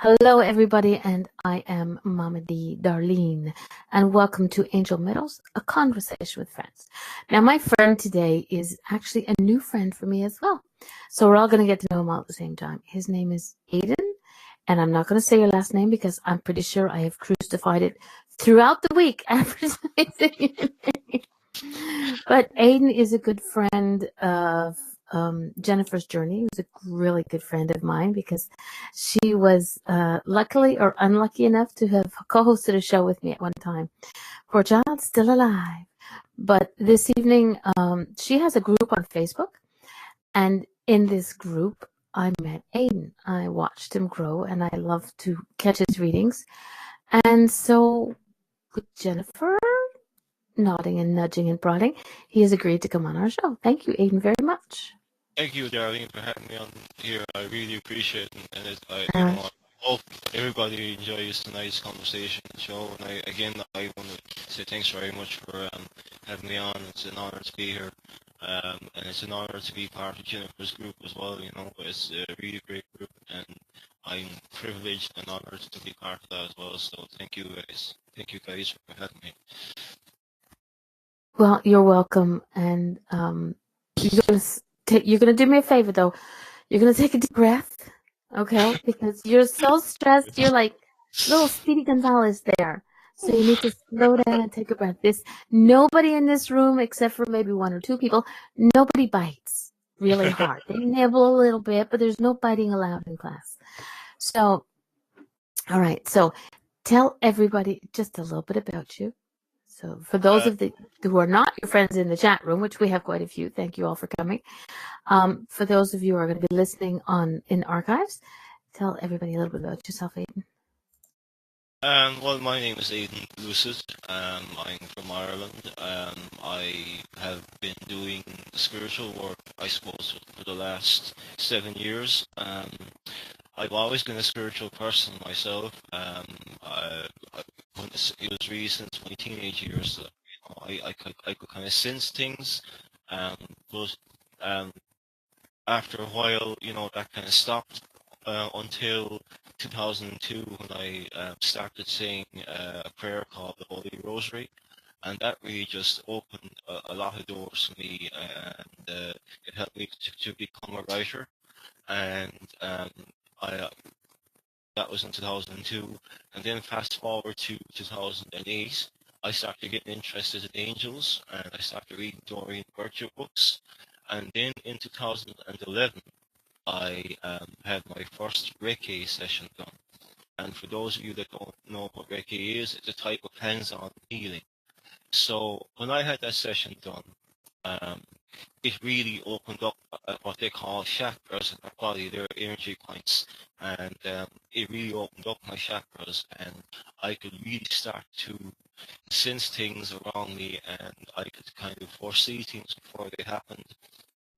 Hello, everybody, and I am Mama D. Darlene, and welcome to Angel Meadows, a conversation with friends. Now, my friend today is actually a new friend for me as well, so we're all going to get to know him all at the same time. His name is Aidan, and I'm not going to say your last name because I'm pretty sure I have crucified it throughout the week advertising your name. But Aidan is a good friend of Jennifer's journey. He was a really good friend of mine because she was luckily or unlucky enough to have co-hosted a show with me at one time. Poor child, still alive. But this evening, she has a group on Facebook, and in this group, I met Aidan. I watched him grow, and I love to catch his readings. And so, with Jennifer nodding and nudging and prodding, he has agreed to come on our show. Thank you, Aidan, very much. Thank you, Darlene, for having me on here. I really appreciate it, and I hope everybody enjoys tonight's conversation and show. And I want to say thanks very much for having me on. It's an honor to be here, and it's an honor to be part of Jennifer's group as well. You know, it's a really great group, and I'm privileged and honored to be part of that as well. So thank you guys. Thank you guys for having me. Well, you're welcome, and you're gonna do me a favor though. You're gonna take a deep breath, okay? Because you're so stressed. You're like little Speedy Gonzalez there. So you need to slow down and take a breath. Nobody in this room, except for maybe one or two people, nobody bites really hard. They nibble a little bit, but there's no biting allowed in class. So, all right. So tell everybody just a little bit about you. So for those of who are not your friends in the chat room, which we have quite a few, thank you all for coming. For those of you who are going to be listening in archives, tell everybody a little bit about yourself, Aidan. Well, my name is Aidan Lucid. I'm from Ireland. I have been doing spiritual work, I suppose, for the last 7 years. I've always been a spiritual person myself. It was really since my teenage years that I could kind of sense things, but after a while, that kind of stopped until 2002 when I started saying a prayer called the Holy Rosary, and that really just opened a lot of doors for me, and it helped me to become a writer. And that was in 2002, and then fast forward to 2008, I started getting interested in angels, and I started reading Doreen Virtue books, and then in 2011, I had my first reiki session done. And for those of you that don't know what reiki is, it's a type of hands-on healing. So when I had that session done, it really opened up what they call chakras in our body, their energy points, and it really opened up my chakras, and I could really start to sense things around me, and I could kind of foresee things before they happened.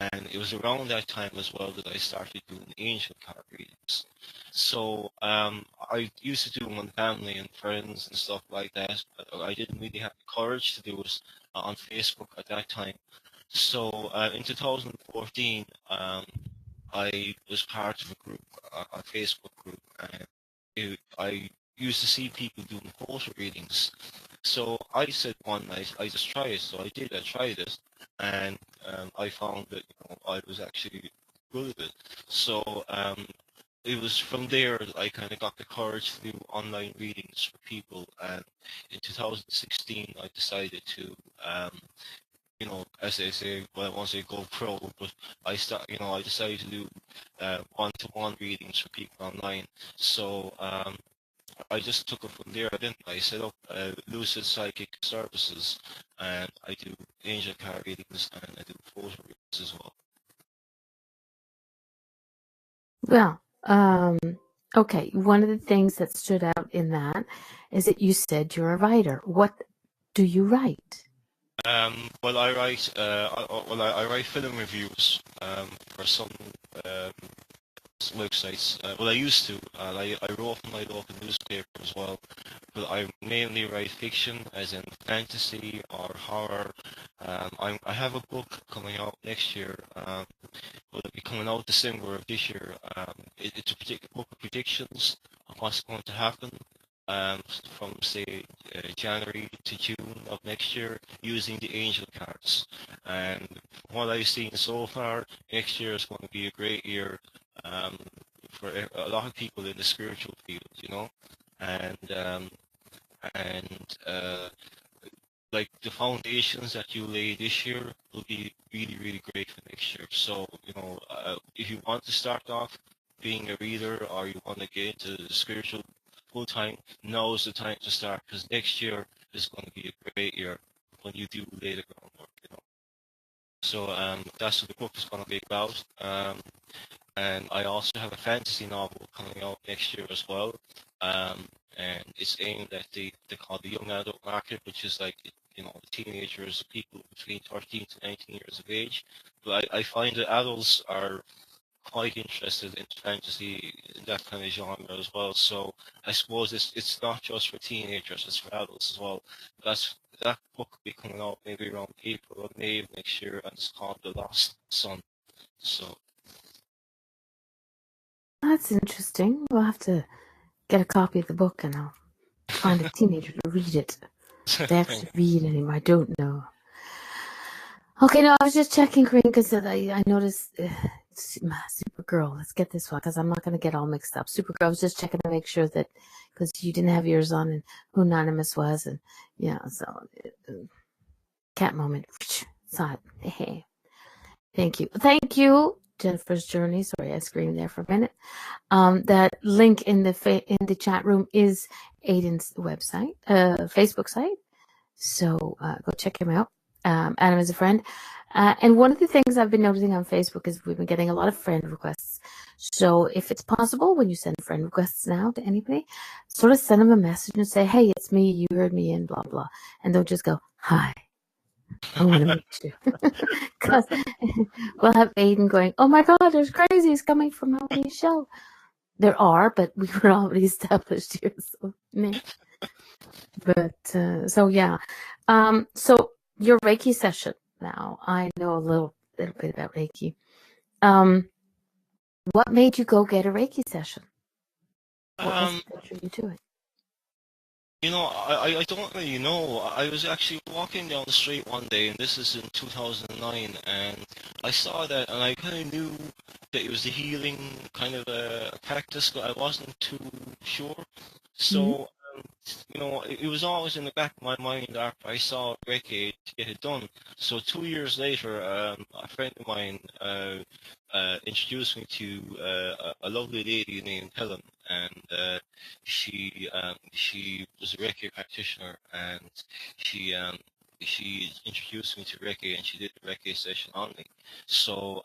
And it was around that time as well that I started doing angel card readings. So I used to do them on family and friends and stuff like that, but I didn't really have the courage to do it on Facebook at that time. So in 2014, I was part of a group, a Facebook group, and I used to see people doing photo readings. So I said one night, I just try it. So I did, I tried it, and I found that I was actually good at it. So it was from there that I kind of got the courage to do online readings for people. And in 2016, I decided to as they say, well, I won't say go pro, but I decided to do one-to-one readings for people online. So I just took it from there. Then I set up Lucid Psychic Services, and I do angel card readings, and I do photo readings as well. Well, okay. One of the things that stood out in that is that you said you're a writer. What do you write? Well, I write. I write film reviews for some websites. Well, I used to. I wrote for my local newspaper as well, but I mainly write fiction, as in fantasy or horror. I have a book coming out next year. Will be coming out December of this year. It's a book of predictions what's going to happen from say January to June of next year using the angel cards. And from what I've seen so far, next year is going to be a great year um, for a lot of people in the spiritual field, you know, and and like the foundations that you lay this year will be really, really great for next year. So, you know, if you want to start off being a reader or you want to get into the spiritual full time, now is the time to start because next year is going to be a great year when you do lay the groundwork, you know. So that's what the book is going to be about. And I also have a fantasy novel coming out next year as well. And it's aimed at they call the young adult market, which is like, you know, the teenagers, people between 13 to 19 years of age. But I find that adults are quite interested in fantasy, that kind of genre as well. So I suppose it's not just for teenagers, it's for adults as well. That book will be coming out maybe around April or May of next year, and it's called The Lost Son. So That's interesting. We'll have to get a copy of the book and I'll find a teenager to read it. They actually read anymore. I don't know. Okay, no, I was just checking Green because I noticed Supergirl. Let's get this one because I'm not going to get all mixed up. Supergirl, I was just checking to make sure that because you didn't have yours on and who Anonymous was. And yeah, so cat moment. Saw it. Hey. Thank you. Thank you, Jennifer's Journey. Sorry, I screamed there for a minute. That link in the chat room is Aidan's website, Facebook site. So go check him out. Adam is a friend. And one of the things I've been noticing on Facebook is we've been getting a lot of friend requests. So if it's possible, when you send friend requests now to anybody, sort of send them a message and say, hey, it's me. You heard me in blah, blah. And they'll just go, hi. I want to meet you. Because we'll have Aidan going, oh my God, there's crazies coming from Melanie's show. There are, but we were already established here. So, meh. But, so yeah. So your Reiki session now, I know a little bit about Reiki. What made you go get a Reiki session? What was it that drew you to it? You know, I don't really know. I was actually walking down the street one day, and this is in 2009, and I saw that, and I kind of knew that it was a healing kind of a practice, but I wasn't too sure. So, you know, it was always in the back of my mind after I saw Reiki to get it done. So 2 years later, a friend of mine introduced me to a lovely lady named Helen, and she was a Reiki practitioner, and she introduced me to Reiki, and she did the Reiki session on me. So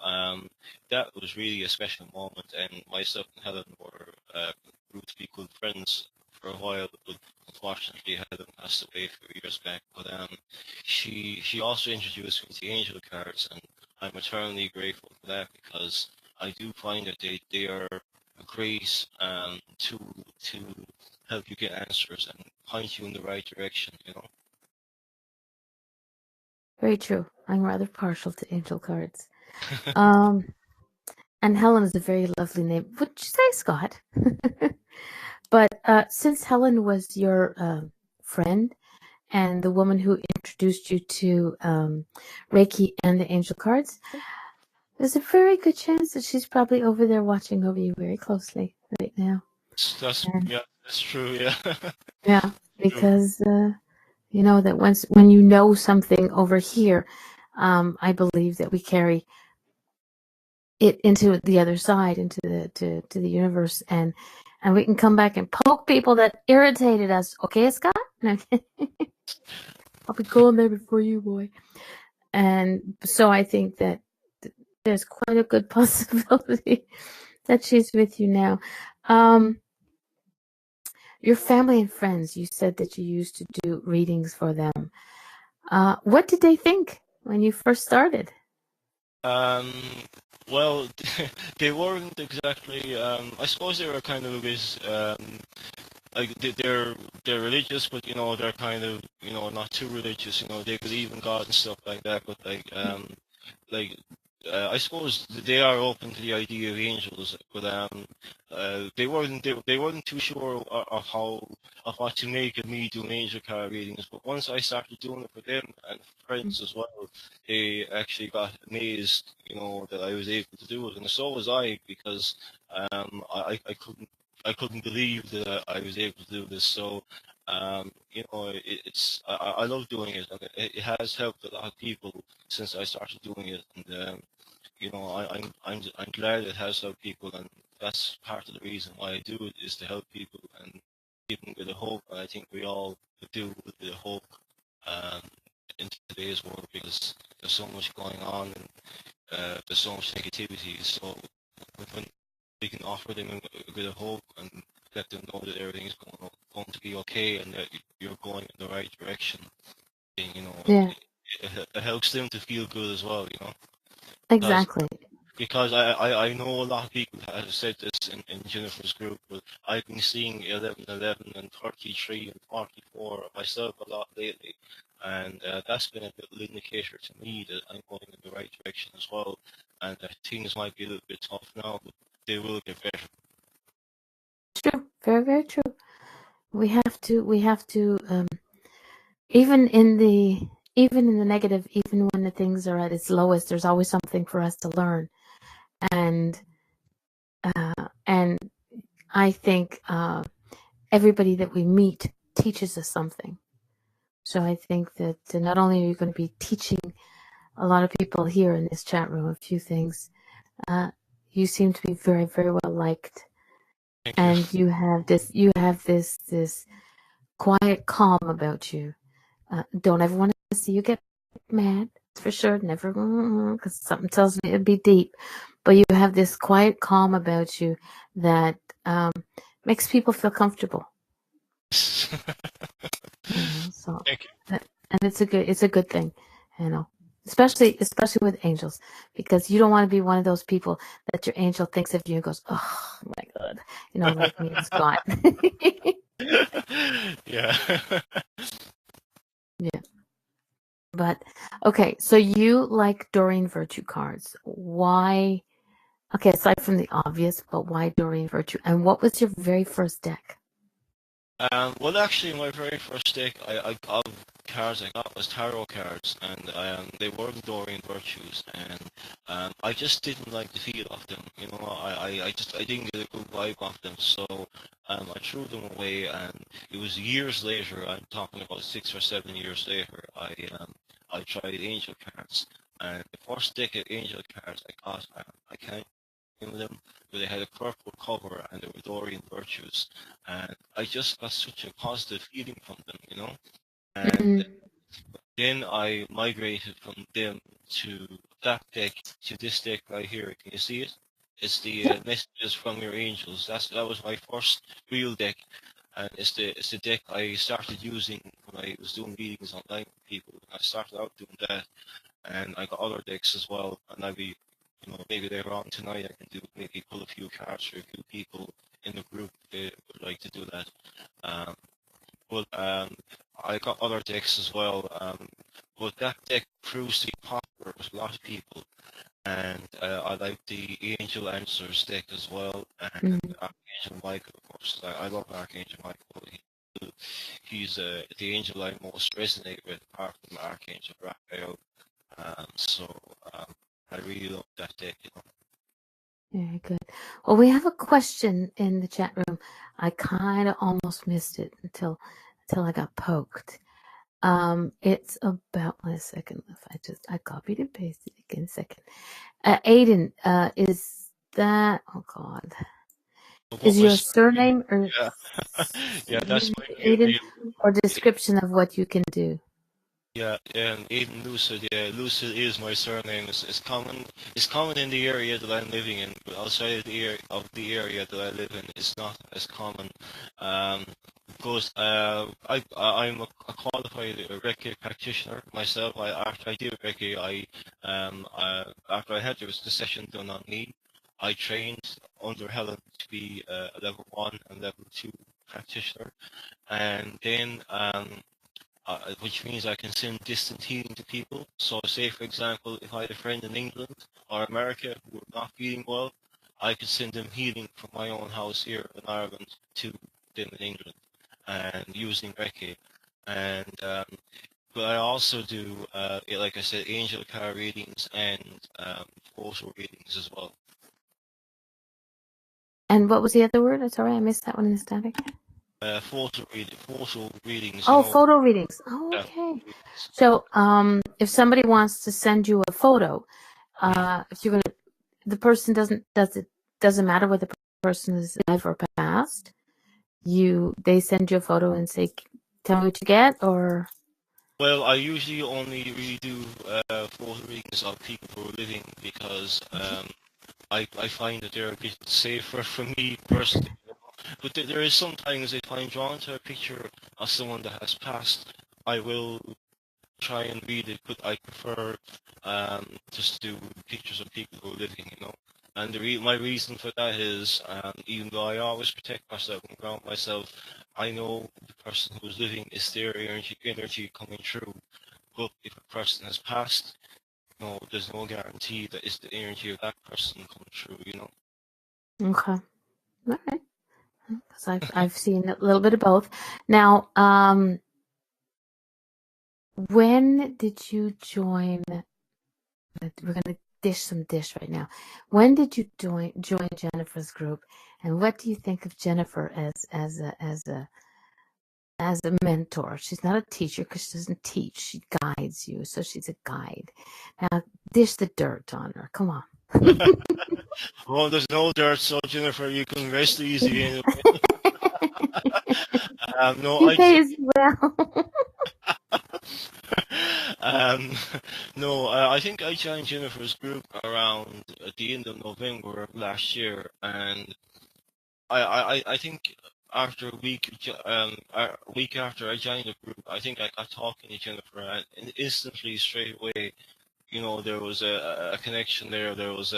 that was really a special moment, and myself and Helen were grew to be good friends for a while, but unfortunately Helen passed away a few years back. But she also introduced me to angel cards, and I'm eternally grateful for that because I do find that they are a great tool to help you get answers and point you in the right direction, you know. Very true. I'm rather partial to angel cards. And Helen is a very lovely name. Would you say, Scott? But since Helen was your friend and the woman who introduced you to Reiki and the angel cards, there's a very good chance that she's probably over there watching over you very closely right now. That's true. Yeah. Yeah, because you know that when you know something over here, I believe that we carry it into the other side, into the universe, and we can come back and poke people that irritated us. Okay, Scott? I'll be going there before you, boy. And so I think that there's quite a good possibility that she's with you now. Your family and friends, you said that you used to do readings for them. What did they think when you first started? Well, they weren't exactly. I suppose they were kind of a bit. Like they're religious, but you know they're kind of not too religious. You know they believe in God and stuff like that. But like I suppose they are open to the idea of angels, but they weren't too sure of how of what to make of me doing angel card readings. But once I started doing it for them and friends as well, they actually got amazed, that I was able to do it, and so was I, because I couldn't believe that I was able to do this. So I love doing it, and it has helped a lot of people since I started doing it, and I'm glad it has helped people, and that's part of the reason why I do it, is to help people and give them a bit of hope. And I think we all could do with a bit of hope um, in today's world, because there's so much going on, and there's so much negativity. So when we can offer them a bit of hope and let them know that everything's going to be okay, and that you're going in the right direction, then, Yeah, it helps them to feel good as well, because exactly. I know a lot of people have said this in Jennifer's group, but I've been seeing 11:11 and 33 and 44 myself a lot lately, and that's been a little indicator to me that I'm going in the right direction as well, and that things might be a little bit tough now, but they will get better. True. Very, very true. We have to, even in the negative, even when the things are at its lowest, there's always something for us to learn. And and I think everybody that we meet teaches us something. So I think that not only are you going to be teaching a lot of people here in this chat room a few things, you seem to be very, very well liked, Thank you. and you have this quiet calm about you. Don't ever want to see you get mad, for sure. Never, because something tells me it'd be deep. But you have this quiet calm about you that makes people feel comfortable. So, Thank you. and it's a good thing, especially with angels, because you don't want to be one of those people that your angel thinks of you and goes, oh my God, like me, it's gone. Yeah. Yeah. But okay, so you like Doreen Virtue cards. Why? Okay, aside from the obvious, but why Doreen Virtue? And what was your very first deck? Well, actually, my very first deck of cards I got was tarot cards, and they were the Dorian Virtues, and I just didn't like the feel of them. I didn't get a good vibe off them, so I threw them away, and it was years later. I'm talking about 6 or 7 years later. I tried angel cards, and the first deck of angel cards I got, I can't them, but they had a purple cover and they were Dorian Virtues, and I just got such a positive feeling from them. And Mm-hmm. then I migrated from them to that deck to this deck right here. Can you see it? It's the Yep. messages from your angels. That was my first real deck, and it's the deck I started using when I was doing readings online with people. I started out doing that, and I got other decks as well, and I'll be, maybe later on tonight I can maybe pull a few cards for a few people in the group that would like to do that. Um, but I got other decks as well, but that deck proves to be popular with a lot of people, and I like the Angel Answers deck as well, and Mm-hmm. Archangel Michael, of course. I love Archangel Michael. He's the angel I most resonate with, apart from Archangel Raphael. So um, I really love that deck. Very good. Well, we have a question in the chat room. I kind of almost missed it until I got poked. It's about 1 second. If I copied and pasted it again. Second. Aidan, is that? Oh God. What Is your was surname or yeah, yeah, that's my real Aidan, name. or description of what you can do? Yeah, and Aidan Lucid. Yeah, Lucid is my surname. It's common. It's common in the area that I'm living in, but outside of the area that I live in, it's not as common. Um, because I'm a qualified Reiki practitioner myself. After I did Reiki, after I had the session done on me, I trained under Helen to be a level 1 and level 2 practitioner, and then which means I can send distant healing to people. So, say for example, if I had a friend in England or America who were not feeling well, I could send them healing from my own house here in Ireland to them in England, and using reiki. And but I also do, like I said, angel card readings and photo readings as well. And what was the other word? Sorry, I missed that one in the static. Photo readings. Oh, photo readings. Oh, okay. So, if somebody wants to send you a photo, if you're gonna, the person doesn't matter whether the person is alive or past. They send you a photo and say, "Tell me what you get," or. Well, I usually only really do photo readings of people who are living because I find that they're a bit safer for me personally. But there is sometimes if I'm drawn to a picture of someone that has passed, I will try and read it, but I prefer just to do pictures of people who are living, you know. And my reason for that is, even though I always protect myself and ground myself, I know the person who is living is their energy coming through. But if a person has passed, no, there's no guarantee that it's the energy of that person coming through, you know. Okay. All right. Because I've seen a little bit of both. Now, when did you join? We're going to dish some dish right now. When did you join Jennifer's group, and what do you think of Jennifer as a mentor? She's not a teacher because she doesn't teach. She guides you, so she's a guide. Now, dish the dirt on her. Come on. Well, there's no dirt, so Jennifer, you can rest easy. Anyway. No, She pays well. No, I think I joined Jennifer's group around at the end of November of last year, and I think after a week after I joined the group, I think I got talking to Jennifer, and instantly straight away, you know, there was a connection there. There was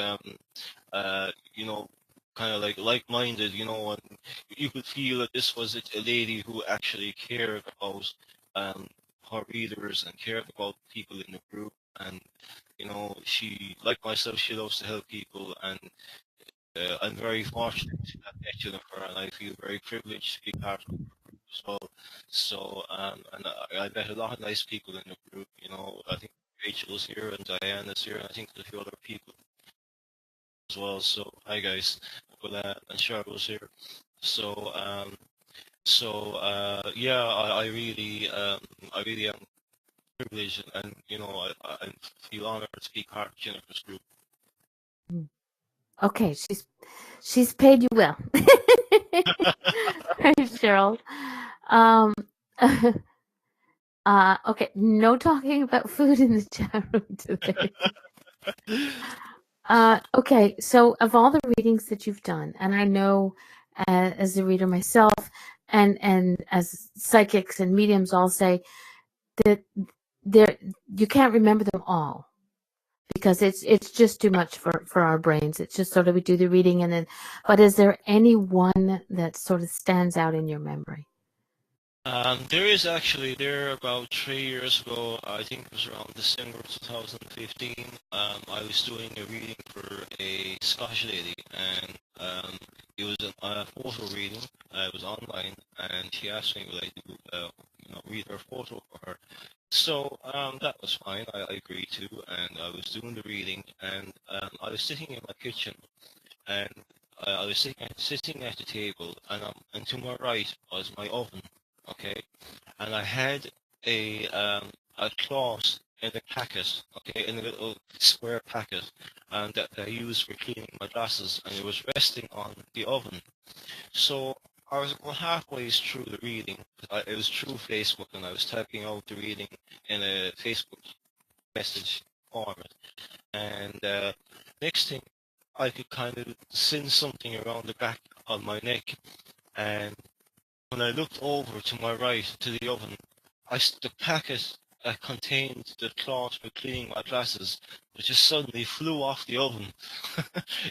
you know, kind of like-minded, you know, and you could feel that this was a lady who actually cared about her readers and cared about people in the group. And you know, she, like myself, she loves to help people, and I'm very fortunate to have met Jennifer, and I feel very privileged to be part of her group as well. So and I met a lot of nice people in the group. You know, I think Rachel's here and Diana's here, and I think there's a few other people as well. So hi guys, and Charles here. So yeah, I really am privileged, and you know, I feel honored to be part of Jennifer's group. Okay, she's paid you well. Cheryl. Okay, no talking about food in the chat room today. Okay, so of all the readings that you've done, and I know as a reader myself, and as psychics and mediums all say, that you can't remember them all because it's just too much for our brains. It's just sort of we do the reading and then. But is there any one that sort of stands out in your memory? There about 3 years ago, I think it was around December 2015, I was doing a reading for a Scottish lady, and it was a photo reading. It was online, and she asked me would I do, read her photo for her. So that was fine. I agreed to, and I was doing the reading, and I was sitting in my kitchen, and I was sitting at the table, and to my right was my oven. Okay, and I had a cloth in a packet, okay, in a little square packet, and that I used for cleaning my glasses, and it was resting on the oven. So I was about halfway through the reading. It was through Facebook, and I was typing out the reading in a Facebook message format, and next thing I could kind of sense something around the back of my neck, and when I looked over to my right to the oven, the packet that contained the cloth for cleaning my glasses just suddenly flew off the oven.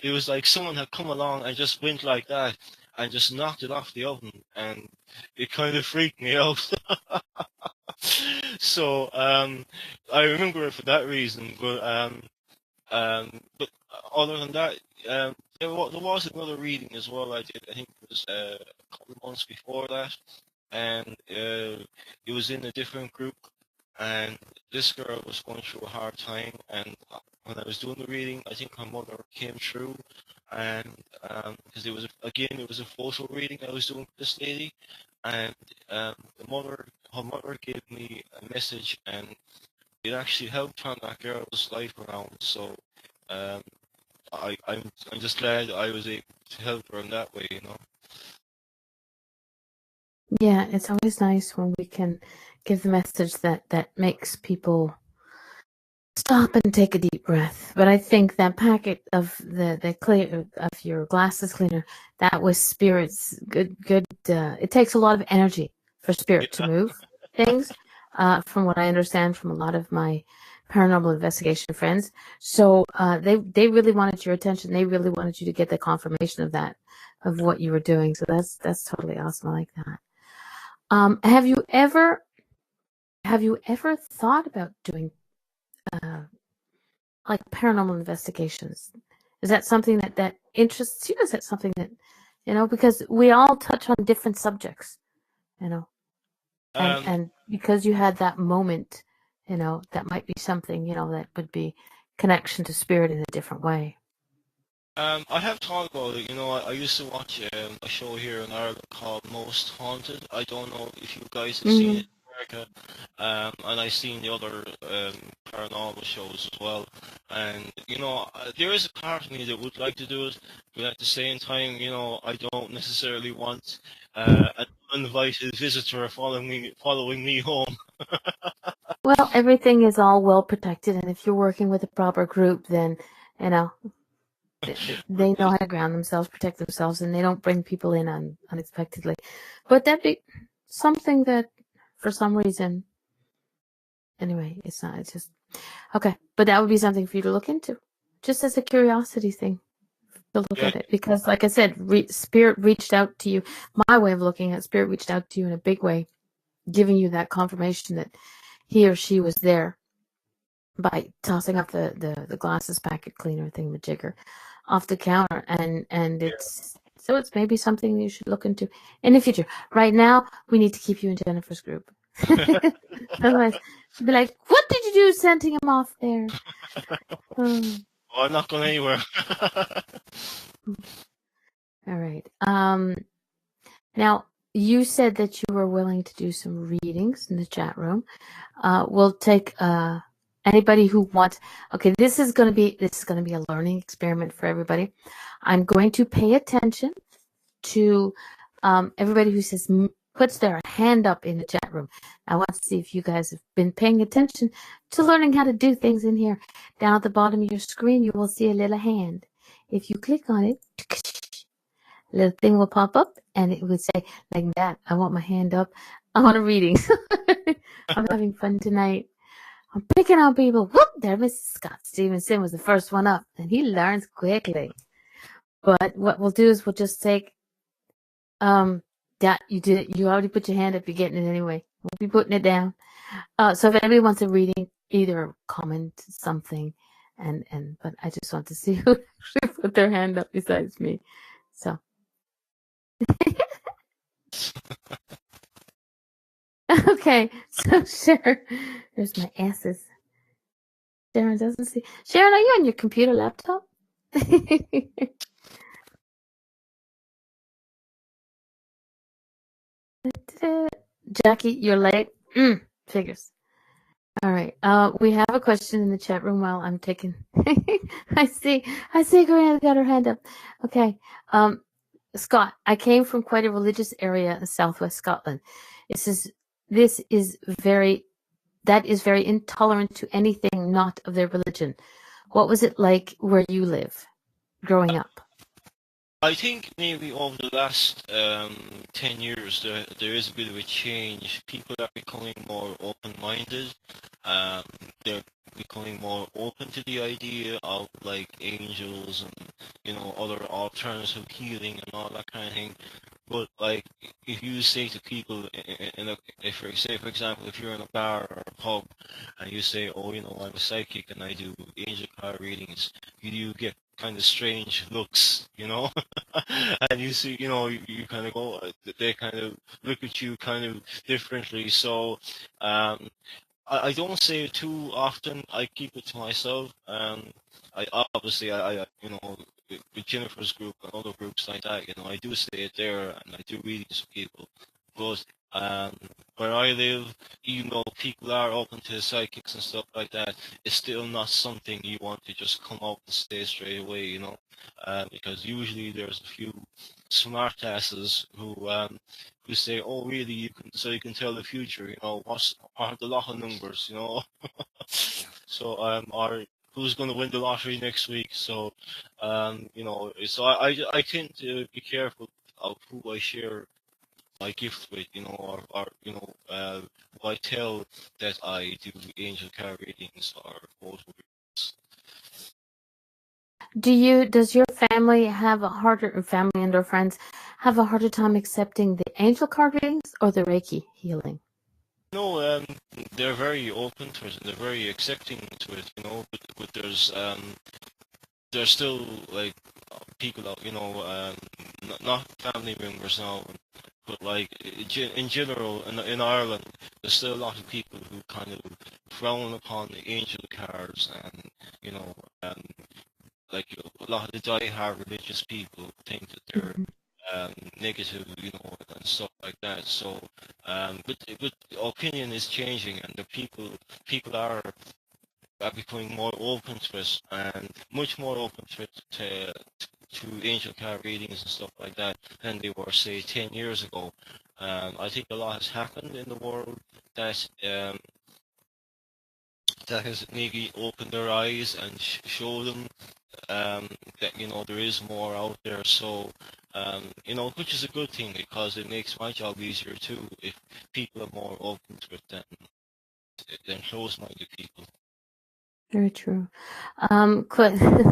It was like someone had come along and just went like that and just knocked it off the oven, and it kind of freaked me out. So I remember it for that reason. But other than that, there was another reading as well. I did. I think it was a couple of months before that, and it was in a different group. And this girl was going through a hard time, and when I was doing the reading, I think her mother came through, and because it was a photo reading I was doing for this lady, and her mother gave me a message, and it actually helped turn that girl's life around. So um, I'm just glad I was able to help her in that way, you know. Yeah, it's always nice when we can give the message that makes people stop and take a deep breath. But I think that packet of the clear of your glasses cleaner, that was spirit's good. It takes a lot of energy for spirit to Yeah. move things, from what I understand from a lot of my paranormal investigation friends. So they really wanted your attention. They really wanted you to get the confirmation of that, of what you were doing. So that's totally awesome. I like that. Have you ever thought about doing uh, like paranormal investigations? Is that something that interests you? Is that something that, because we all touch on different subjects, you know, Um, and because you had that moment, that might be something, that would be connection to spirit in a different way. I have thought about it. You know, I used to watch a show here in Ireland called Most Haunted. I don't know if you guys have seen Mm-hmm. it in America. And I've seen the other paranormal shows as well. And, you know, there is a part of me that would like to do it, but at the same time, you know, I don't necessarily want an uninvited visitor following me home. Well, everything is all well protected, and if you're working with a proper group, then you know they know how to ground themselves, protect themselves, and they don't bring people in unexpectedly. But that'd be something that, for some reason, anyway, it's not. It's just okay. But that would be something for you to look into, just as a curiosity thing to look Yeah, at it. Because, like I said, spirit reached out to you. My way of looking at spirit reached out to you in a big way, giving you that confirmation that he or she was there by tossing off the glasses packet cleaner thingamajigger off the counter, and it's maybe something you should look into in the future. Right now, we need to keep you in Jennifer's group. Otherwise, she'll be like, "What did you do sending him off there?" Hmm. well, I'm not going anywhere. All right. Now you said that you were willing to do some readings in the chat room. We'll take anybody who wants. Okay, this is going to be a learning experiment for everybody. I'm going to pay attention to everybody who puts their hand up in the chat room. I want to see if you guys have been paying attention to learning how to do things in here. Down at the bottom of your screen, you will see a little hand. If you click on it, a little thing will pop up, and it would say like that. I want my hand up. I want a reading. I'm having fun tonight. I'm picking on people. Whoop! There, Mrs. Scott Stevenson was the first one up, and he learns quickly. But what we'll do is we'll just take that you did it. You already put your hand up. You're getting it anyway. We'll be putting it down. So if anybody wants a reading, either comment something, but I just want to see who actually put their hand up besides me. So okay, so Sharon, there's my asses. Sharon doesn't see. Sharon, are you on your computer laptop? Jackie, you're late. Figures. All right. We have a question in the chat room while I'm taking. I see. Karina's got her hand up. Okay. Scott, I came from quite a religious area in southwest Scotland. This is very intolerant to anything not of their religion. What was it like where you live growing up? I think maybe over the last 10 years there is a bit of a change. People are becoming more open-minded. Um, they're becoming more open to the idea of like angels and, you know, other alternative healing and all that kind of thing. But like, if you say to people, if you say, for example, if you're in a bar or a pub, and you say, "Oh, you know, I'm a psychic and I do angel card readings," you get kind of strange looks, you know, and you see, you know, you kind of go, they kind of look at you kind of differently. So, um, I don't say it too often. I keep it to myself. I obviously, you know, with Jennifer's group and other groups like that, you know, I do say it there and I do readings to people. But um, where I live, even though people are open to psychics and stuff like that, it's still not something you want to just come out and say straight away, you know, because usually there's a few smartasses who say, "Oh, really? You can so you can tell the future? You know, what are the lotto numbers? You know, so or who's going to win the lottery next week?" So, you know, so I tend to be careful of who I share my gift with, you know, or you know, who I tell that I do angel card readings or photo readings. Does your family have a harder, family and or friends have a harder time accepting the angel card readings or the Reiki healing? No, they're very open to it and they're very accepting to it, you know. But there's still like people out, you know, not family members now, but like in general in Ireland, there's still a lot of people who kind of frown upon the angel cards, and you know, like a lot of the die-hard religious people think that they're Mhm. negative, you know, and stuff like that. So, but the opinion is changing, and the people are becoming more open to it, and much more open to it to angel card readings and stuff like that than they were, say, 10 years ago. I think a lot has happened in the world that that has maybe opened their eyes and show them that you know there is more out there. So you know, which is a good thing because it makes my job easier too if people are more open to it than closed-minded people. Very true.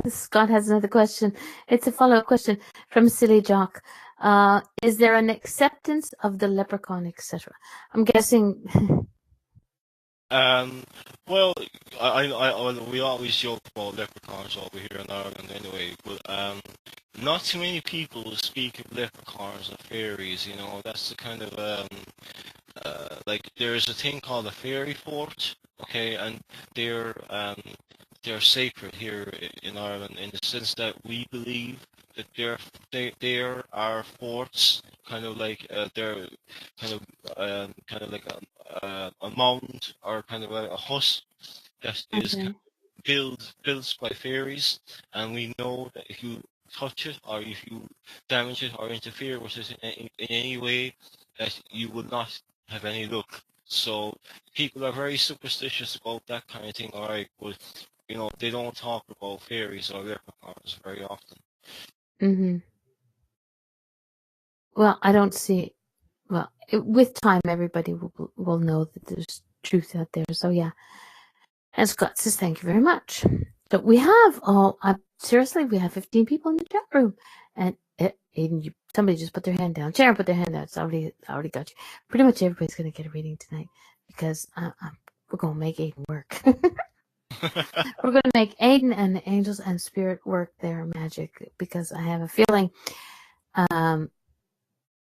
Scott has another question. It's a follow-up question from Silly Jock. Is there an acceptance of the leprechaun, etc.? I'm guessing. Um, well, we always joke about leprechauns over here in Ireland anyway, but not too many people speak of leprechauns or fairies. You know, that's the kind of like there's a thing called a fairy fort, okay, and they're um they're sacred here in Ireland in the sense that we believe that they're our forts, kind of like they're kind of like a mound or kind of a hut that is Okay. built by fairies, and we know that if you touch it or if you damage it or interfere with it in any way, that you will not have any luck. So people are very superstitious about that kind of thing, alright, but you know they don't talk about fairies or leprechauns very often. Mm-hmm. Well, I don't see. Well, with time, everybody will know that there's truth out there. So yeah. And Scott says, "Thank you very much." So we have seriously, we have 15 people in the chat room, and Aiden, somebody just put their hand down. Sharon put their hand down. It's already got you. Pretty much everybody's gonna get a reading tonight because we're gonna make Aiden work. We're gonna make Aiden and the angels and spirit work their magic because I have a feeling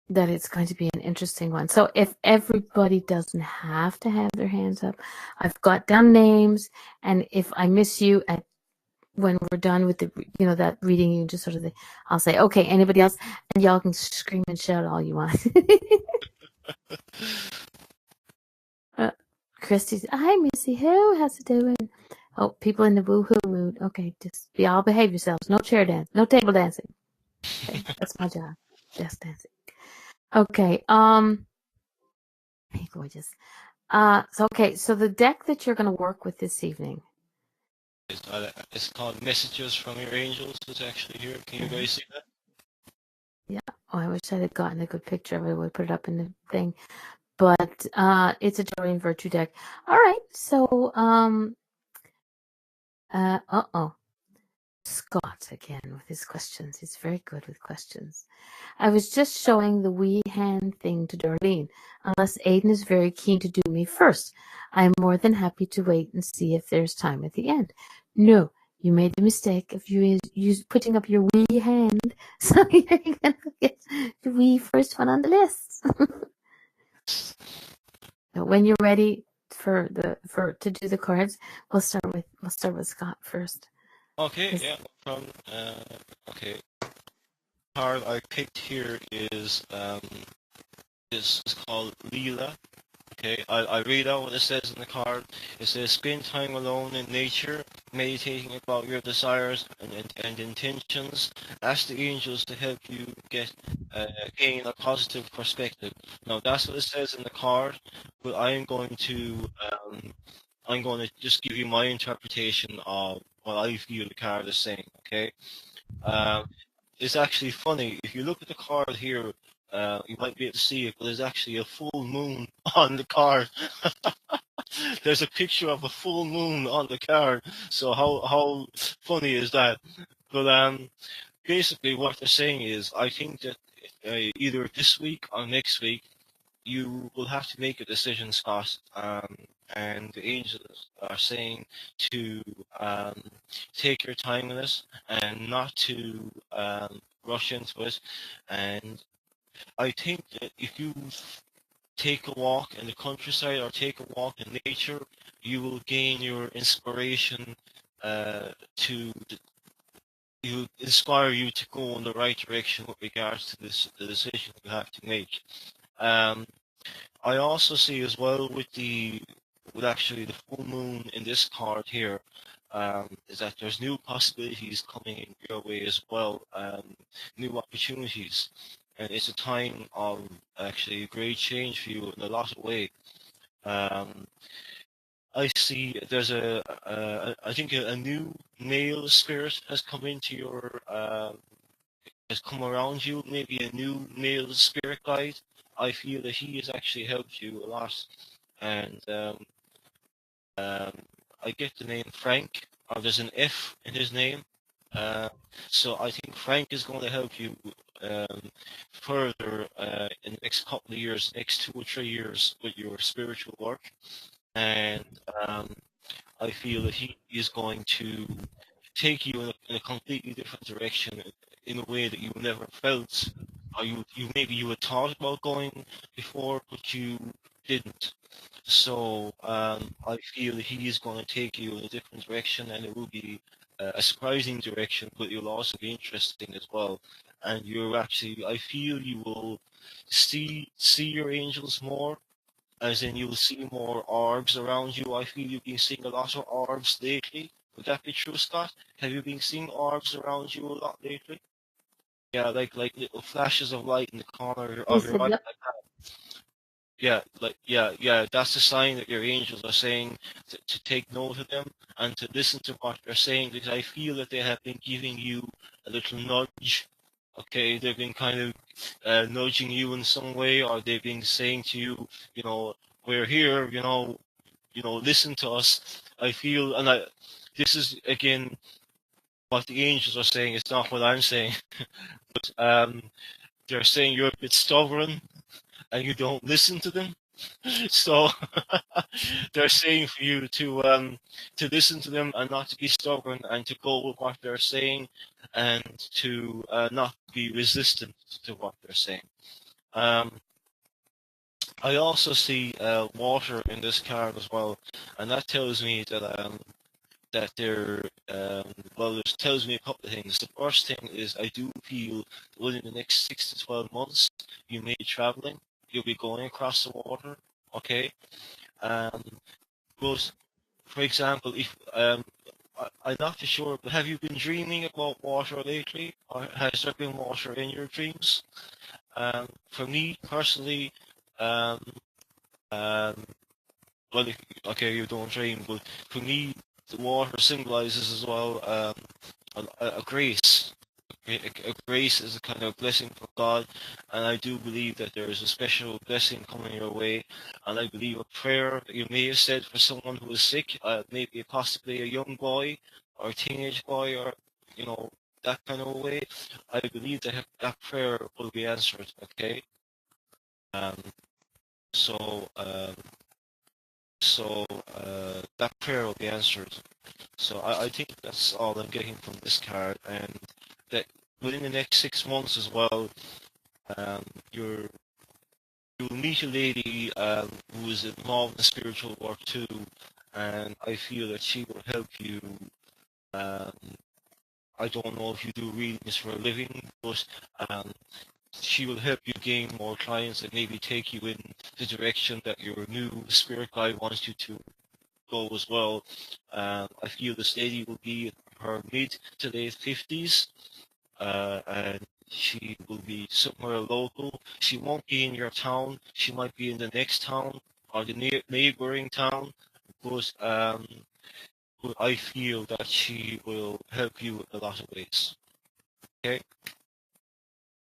that it's going to be an interesting one. So if everybody doesn't have to have their hands up, I've got down names, and if I miss you when we're done with that reading, you just sort of I'll say, okay, anybody else, and y'all can scream and shout all you want. Christy's, hi Missy, how's it doing? Oh, people in the woohoo mood. Okay, just y'all behave yourselves. No chair dance, no table dancing. Okay, that's my job. Desk dancing. Okay, hey, gorgeous. So the deck that you're going to work with this evening. It's called Messages from Your Angels. It's actually here. Can you guys see that? Yeah. Oh, I wish I had gotten a good picture of it. I would put it up in the thing. But it's a Doreen Virtue deck. All right. So Scott again with his questions. He's very good with questions. I was just showing the wee hand thing to Darlene. Unless Aidan is very keen to do me first, I'm more than happy to wait and see if there's time at the end. No, you made the mistake of you putting up your wee hand, so you're gonna get the wee first one on the list. So when you're ready to do the cards, we'll start with Scott first. Okay, yeah, no problem. Okay, card I picked here is called Leela. Okay, I read out what it says in the card. It says, spend time alone in nature, meditating about your desires and intentions. Ask the angels to help you gain a positive perspective. Now, that's what it says in the card, but I'm going to just give you my interpretation of what I feel the card is saying, okay? It's actually funny. If you look at the card here, you might be able to see it, but there's actually a full moon on the card. There's a picture of a full moon on the card. So how funny is that? But basically what they're saying is, I think that either this week or next week, you will have to make a decision, Scott. And the angels are saying to take your time with it and not to rush into it. And I think that if you take a walk in the countryside or take a walk in nature, you will gain your inspiration to you inspire you to go in the right direction with regards to the decision you have to make. Um, I also see as well with actually the full moon in this card here, is that there's new possibilities coming in your way as well, new opportunities, and it's a time of actually great change for you in a lot of ways. Um, I see there's I think a new male spirit has come into your has come around you, maybe a new male spirit guide. I feel that he has actually helped you a lot. And um, I get the name Frank, or there's an F in his name. Uh, so I think Frank is going to help you um, further in the next couple of years, next 2 or 3 years with your spiritual work. And I feel that he is going to take you in a completely different direction in a way that you never felt, or you maybe you had thought about going before, but you didn't. So I feel that he is going to take you in a different direction, and it will be a surprising direction, but you'll also be interesting as well. And you're actually, I feel you will see your angels more, as in you'll see more orbs around you. I feel you've been seeing a lot of orbs lately. Would that be true, Scott? Have you been seeing orbs around you a lot lately? Yeah, like little flashes of light in the corner He of your said, eye. "Yep." Yeah, yeah. That's a sign that your angels are saying to take note of them and to listen to what they're saying, because I feel that they have been giving you a little nudge. Okay, they've been kind of nudging you in some way, or they've been saying to you, we're here, listen to us. I feel, this is again what the angels are saying. It's not what I'm saying, but they're saying you're a bit stubborn and you don't listen to them. So they're saying for you to listen to them and not to be stubborn and to go with what they're saying, and to not be resistant to what they're saying. Um, I also see water in this card as well, and that tells me that they're well, it tells me a couple of things. The first thing is I do feel within the next 6 to 12 months you may be traveling. You'll be going across the water. Okay. Um, but for example, if I'm not too sure, but have you been dreaming about water lately, or has there been water in your dreams? For me personally, um, um, well, okay, you don't dream, but for me, the water symbolizes as well a grace. A grace is a kind of blessing from God, and I do believe that there is a special blessing coming your way. And I believe a prayer that you may have said for someone who is sick, maybe possibly a young boy or a teenage boy, or that kind of way, I believe that prayer will be answered. Okay. Um, so um, that prayer will be answered. So I think that's all I'm getting from this card, and that within the next 6 months as well, um, you're you'll meet a lady who is involved in spiritual work too, and I feel that she will help you. Um, I don't know if you do readings for a living, but um, she will help you gain more clients and maybe take you in the direction that your new spirit guide wants you to go as well. I feel this lady will be in her mid to late 50s, and she will be somewhere local. She won't be in your town. She might be in the next town or the neighboring town, but I feel that she will help you in a lot of ways. Okay.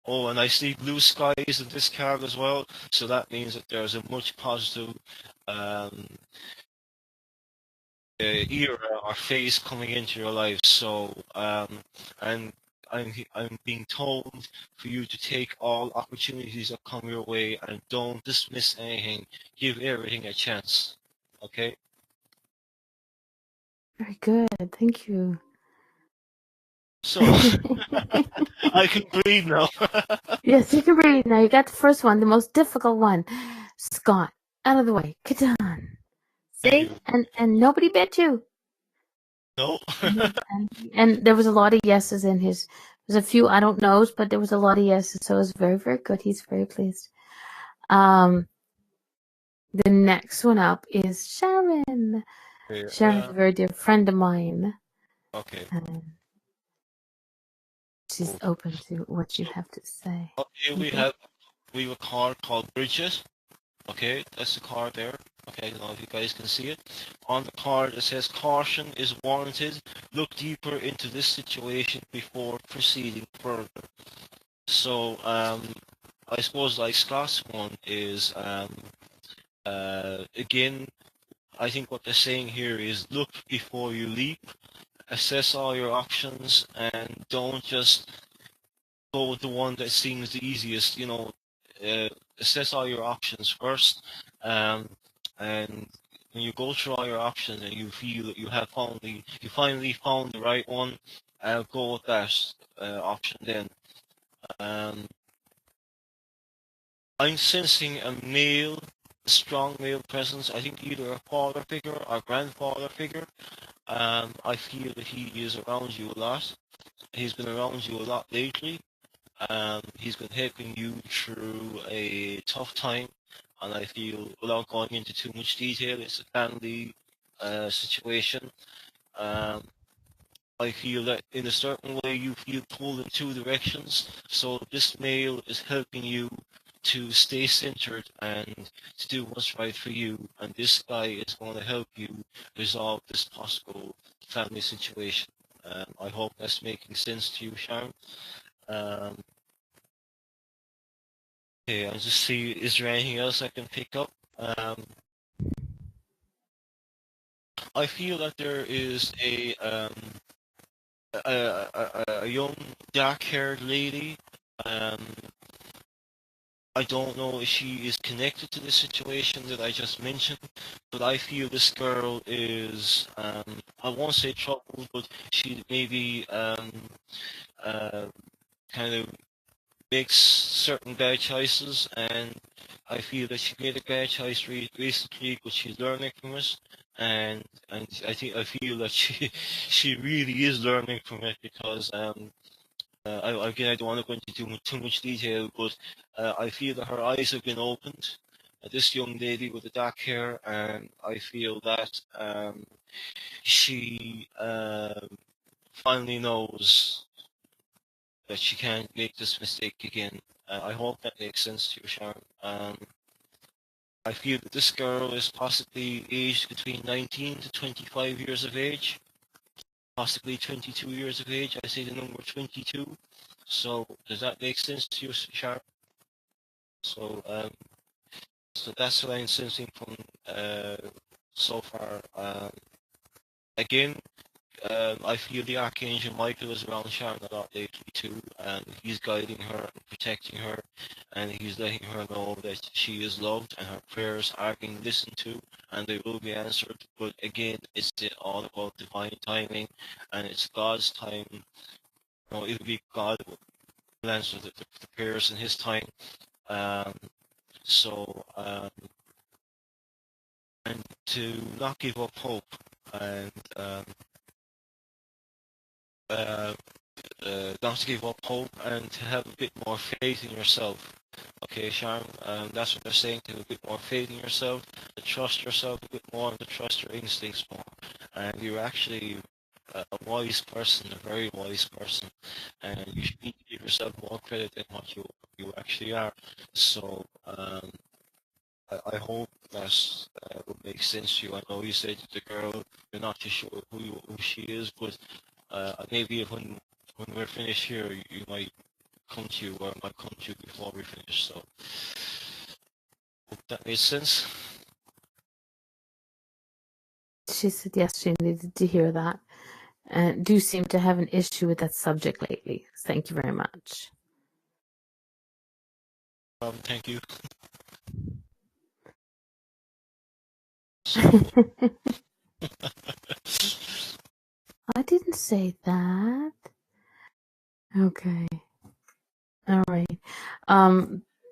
Oh, and I see blue skies in this card as well, so that means that there's a much positive um, era or phase coming into your life. So, and I'm being told for you to take all opportunities that come your way and don't dismiss anything. Give everything a chance. Okay. Very good. Thank you. So I can breathe now. Yes, you can breathe now. You got the first one, the most difficult one. Scott, out of the way. Katan. Thank See? you. And nobody bet you. No. And there was a lot of yeses in his. There's a few I don't knows, but there was a lot of yeses, so it was very, very good. He's very pleased. The next one up is Sharon. Sharon's a very dear friend of mine. Okay. And she's open to what you have to say. Okay, we have a card called Bridget. Okay, that's the card there. Okay, I don't know if you guys can see it. On the card it says caution is warranted. Look deeper into this situation before proceeding further. So I suppose like Scott's one is again, I think what they're saying here is look before you leap, assess all your options, and don't just go with the one that seems the easiest. Assess all your options first, and when you go through all your options and you feel that you finally found the right one, go with that option then. Um, I'm sensing a strong male presence. I think either a father figure or grandfather figure. I feel that he is around you a lot. He's been around you a lot lately. He's been helping you through a tough time, and I feel, without going into too much detail, it's a family situation. Um, I feel that in a certain way you feel pulled in two directions, so this male is helping you to stay centered and to do what's right for you, and this guy is going to help you resolve this possible family situation. I hope that's making sense to you, Sharon. Um, Okay, I'll just see, is there anything else I can pick up? I feel that there is a young dark-haired lady. Um, I don't know if she is connected to the situation that I just mentioned, but I feel this girl is, I won't say troubled, but she maybe uh, kind of makes certain bad choices, and I feel that she made a bad choice recently, but she's learning from it, and I feel that she she really is learning from it because I don't want to go into too much detail, but I feel that her eyes have been opened. This young lady with the dark hair, and I feel that she finally knows that she can't make this mistake again. I hope that makes sense to you, Sharon. I feel that this girl is possibly aged between 19 to 25 years of age, possibly 22 years of age. I say the number 22. So does that make sense to you, Sharon? So so that's what I'm sensing from so far. Again, I feel the Archangel Michael is around Sharon a lot lately too, and he's guiding her and protecting her, and he's letting her know that she is loved and her prayers are being listened to, and they will be answered. But again, it's all about divine timing, and it's God's time. You know, it'll be God who will answer the prayers in His time. Um, so, and to not give up hope, and uh, not to give up hope, and to have a bit more faith in yourself. Okay, Sharon, that's what they're saying, to have a bit more faith in yourself, to trust yourself a bit more, and to trust your instincts more. And you're actually a wise person, a very wise person, and you should need to give yourself more credit than what you actually are. So, I hope that will make sense to you. I know you said the girl, you're not too sure who she is, but maybe when we're finished here, you might come to you, or I might come to you before we finish. So hope that made sense. She said yes, she needed to hear that. And do seem to have an issue with that subject lately. Thank you very much. Thank you. I didn't say that. Okay. All right.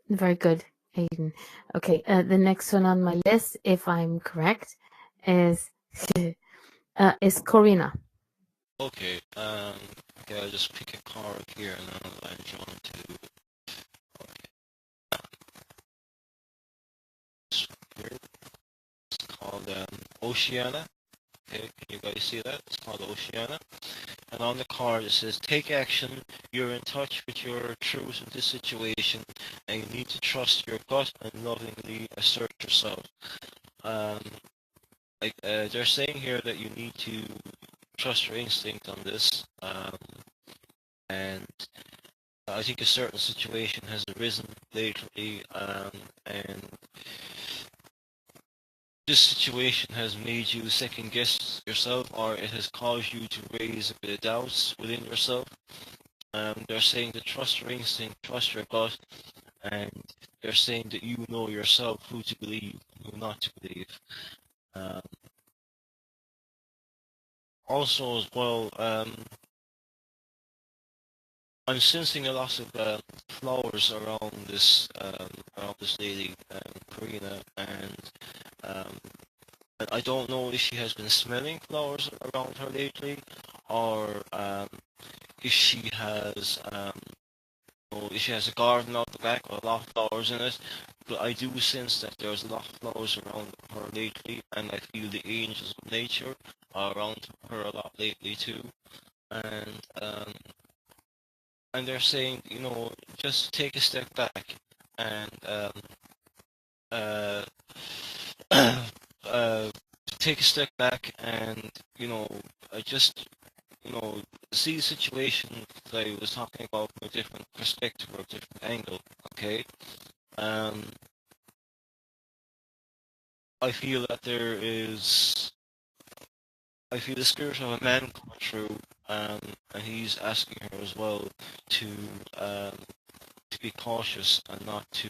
Very good, Aidan. Okay. The next one on my list, if I'm correct, is Corina. Okay. Okay. I'll just pick a card here, and then I'll join to. Okay. It's called Oceana. Okay. Can you guys see that? It's called Oceana. And on the card it says, take action, you're in touch with your truth in this situation, and you need to trust your gut and lovingly assert yourself. They're saying here that you need to trust your instinct on this, and I think a certain situation has arisen lately, and this situation has made you second guess yourself, or it has caused you to raise a bit of doubts within yourself. They're saying to trust your instinct, trust your gut, and they're saying that you know yourself who to believe, who not to believe. Also, as well, I'm sensing a lot of flowers around this lady, Karina, and um, I don't know if she has been smelling flowers around her lately, or if she has if she has a garden out the back with a lot of flowers in it. But I do sense that there's a lot of flowers around her lately, and I feel the angels of nature are around her a lot lately too. And and they're saying, just take a step back and uh, uh, take a step back and just see the situation that I was talking about from a different perspective or a different angle. Okay. Um, I feel that I feel the spirit of a man coming through, and he's asking her as well to um, to be cautious and not to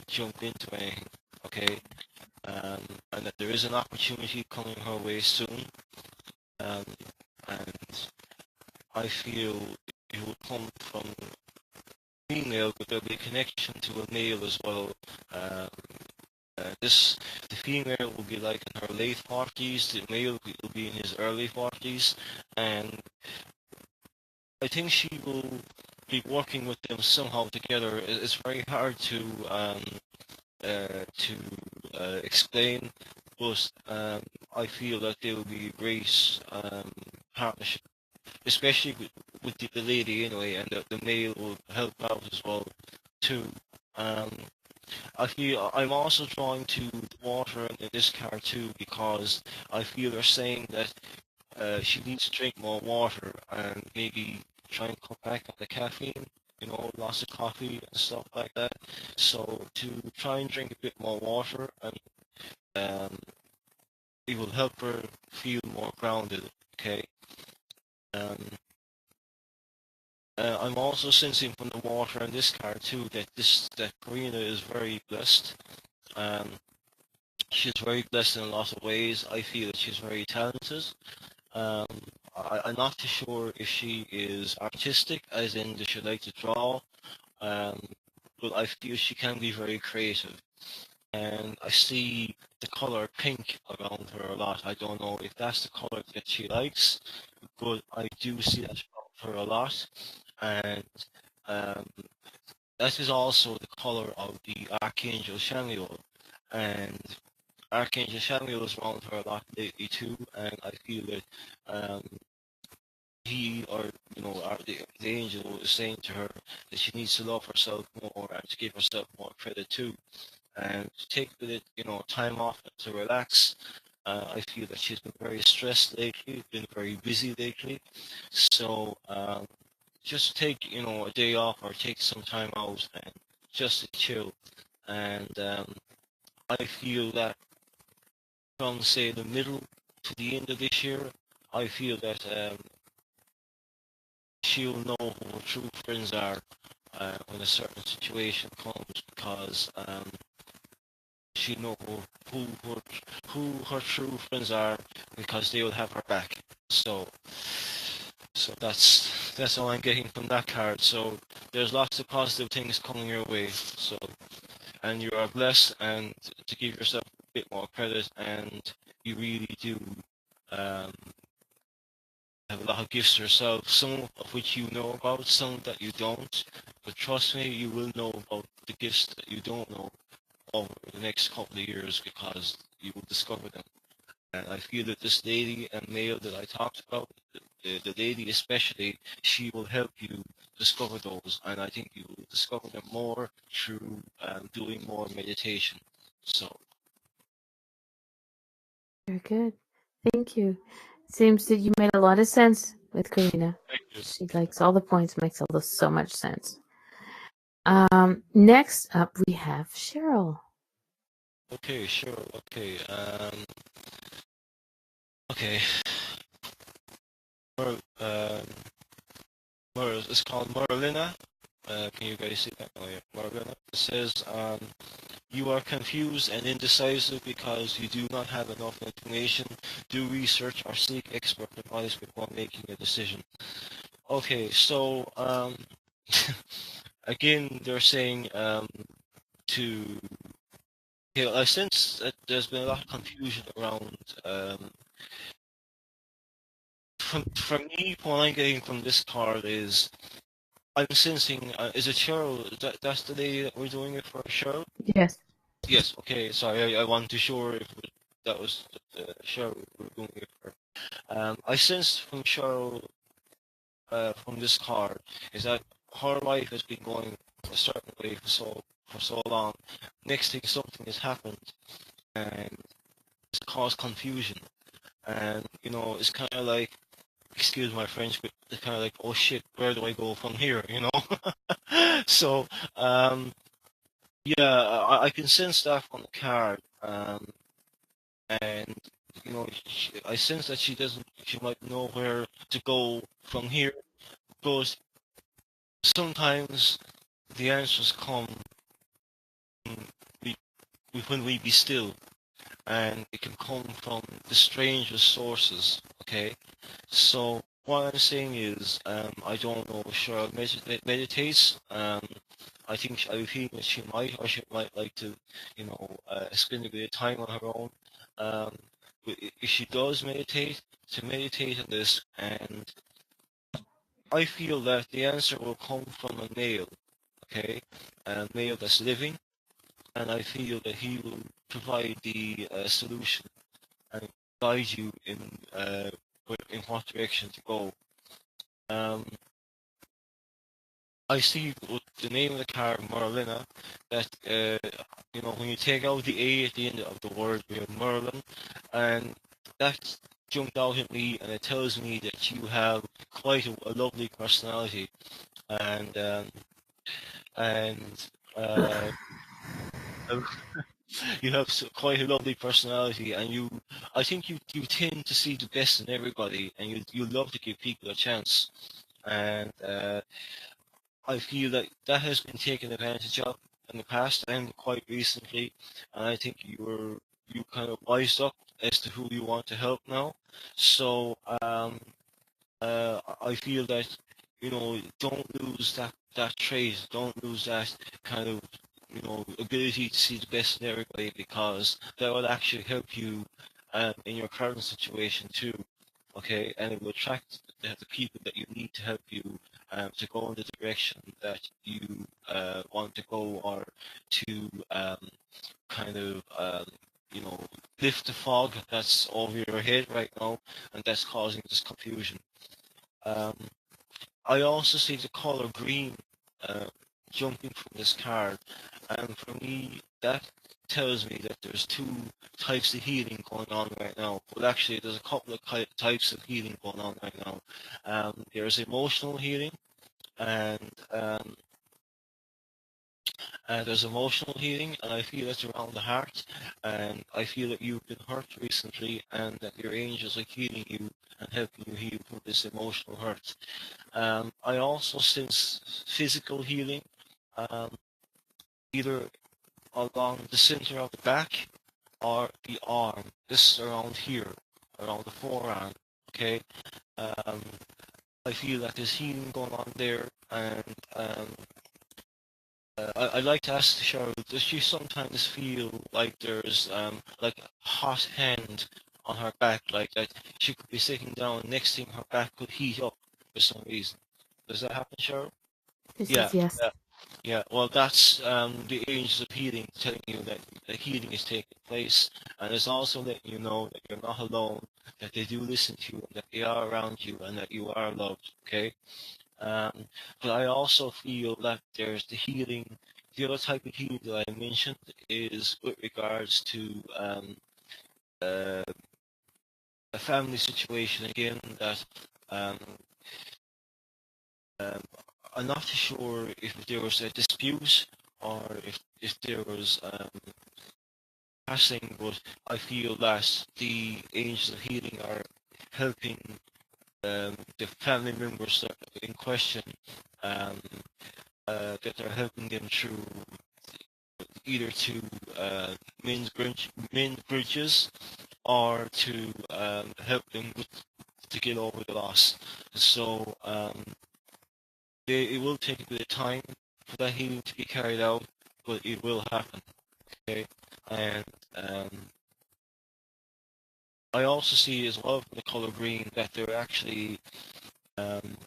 jump into anything. Okay. And that there is an opportunity coming her way soon, um, and I feel it will come from female, but there'll be a connection to a male as well. Um, the female will be like in her late 40s, the male will be in his early 40s, and I think she will be working with them somehow together. It's very hard to explain, but I feel that they will be a great partnership, especially with the lady anyway, and the male will help out as well too. Um, I feel I'm also drawn to the water in this card too, because I feel they're saying that she needs to drink more water and maybe try and cut back on the caffeine, lots of coffee and stuff like that. So to try and drink a bit more water, and it will help her feel more grounded. Okay. Um, I'm also sensing from the water in this card too that Karina is very blessed. Um, she's very blessed in a lot of ways. I feel that she's very talented. Um, I'm not too sure if she is artistic, as in does she like to draw, um, but I feel she can be very creative. And I see the color pink around her a lot. I don't know if that's the color that she likes, but I do see that around her a lot. And um, that is also the color of the Archangel Samuel. And Archangel Samuel is around her a lot lately too, and I feel that um, he or the angel is saying to her that she needs to love herself more and to give herself more credit too, and to take a bit time off and to relax. I feel that she's been very stressed lately, been very busy lately, so just take a day off or take some time out and just to chill. And I feel that from say the middle to the end of this year, I feel that she'll know who her true friends are when a certain situation comes, because she'll know who her true friends are, because they will have her back. So that's all I'm getting from that card. So there's lots of positive things coming your way. So, and you are blessed, and to give yourself a bit more credit, and you really do um, have a lot of gifts yourself, some of which you know about, some that you don't. But trust me, you will know about the gifts that you don't know over the next couple of years, because you will discover them. And I feel that this lady and male that I talked about, the lady especially, she will help you discover those. And I think you will discover them more through doing more meditation. So, Very good. Thank you. Seems that you made a lot of sense with Karina. thank you. She likes all the points, makes all this so much sense. Next up we have Cheryl. Okay, sure. Okay. Okay. Mer, it's called Merlina. Can you guys see that? Oh yeah, Merlina. It says, you are confused and indecisive because you do not have enough information. Do research or seek expert advice before making a decision. Okay, so again, they're saying to. I sense that there's been a lot of confusion around. From me, what I'm getting from this card is I'm sensing. Is it Cheryl? That's the day that we're doing it for, Cheryl? Yes. Yes. Okay. Sorry, I wasn't too sure if that was Cheryl we're doing it for. I sensed from Cheryl, from this card, is that her life has been going a certain way for so long. Next thing, something has happened, and it's caused confusion. And it's kind of like, excuse my French, but it's kind of like, oh shit, where do I go from here? So, yeah, I can sense that from the card, and I sense that she might know where to go from here, but sometimes the answers come when we be still, and it can come from the strangest sources. Okay, so what I'm saying is, I don't know if Cheryl meditates. I think I feel that she might like to, spend a bit of time on her own. Um, but if she does meditate, to meditate on this, and I feel that the answer will come from a male, okay, a male that's living, and I feel that he will provide the solution and guide you in what direction to go. Um, I see with the name of the card, Merlina, that when you take out the A at the end of the word, we have Merlin, and that jumped out at me, and it tells me that you have quite a lovely personality, and and uh, You have quite a lovely personality, and I think you tend to see the best in everybody, and you love to give people a chance. And I feel that that has been taken advantage of in the past and quite recently, and I think you kind of wised up as to who you want to help now. So I feel that don't lose that trait, don't lose that kind of ability to see the best in everybody, because that will actually help you in your current situation too. Okay, and it will attract the people that you need to help you to go in the direction that you want to go, or to kind of lift the fog that's over your head right now and that's causing this confusion. Um, I also see the color green uh, jumping from this card, and for me, that tells me that there's two types of healing going on right now. Well, actually, there's a couple of types of healing going on right now. There's emotional healing, and there's emotional healing, and I feel it's around the heart, and I feel that you've been hurt recently, and that your angels are healing you and helping you heal from this emotional hurt. I also sense physical healing, um, either along the center of the back or the arm. This is around here, around the forearm. Okay. Um, I feel that there's healing going on there, and I'd like to ask Cheryl, does she sometimes feel like there's like a hot hand on her back, like that she could be sitting down, next thing her back could heat up for some reason? Does that happen, Cheryl? She Yeah, says yes. yeah, yeah. Well, that's the angels of healing telling you that the healing is taking place, and it's also letting you know that you're not alone, that they do listen to you, and that they are around you, and that you are loved. Okay. Um, but I also feel that there's the healing. The other type of healing that I mentioned is with regards to uh, a family situation again that um, um, I'm not too sure if there was a dispute or if there was passing, but I feel that the angels of healing are helping the family members that are in question, um, that are helping them through either to mend bridges or to help them to get over the loss. So it will take a bit of time for that healing to be carried out, but it will happen. Okay, and I also see as well from the color green that they're actually, and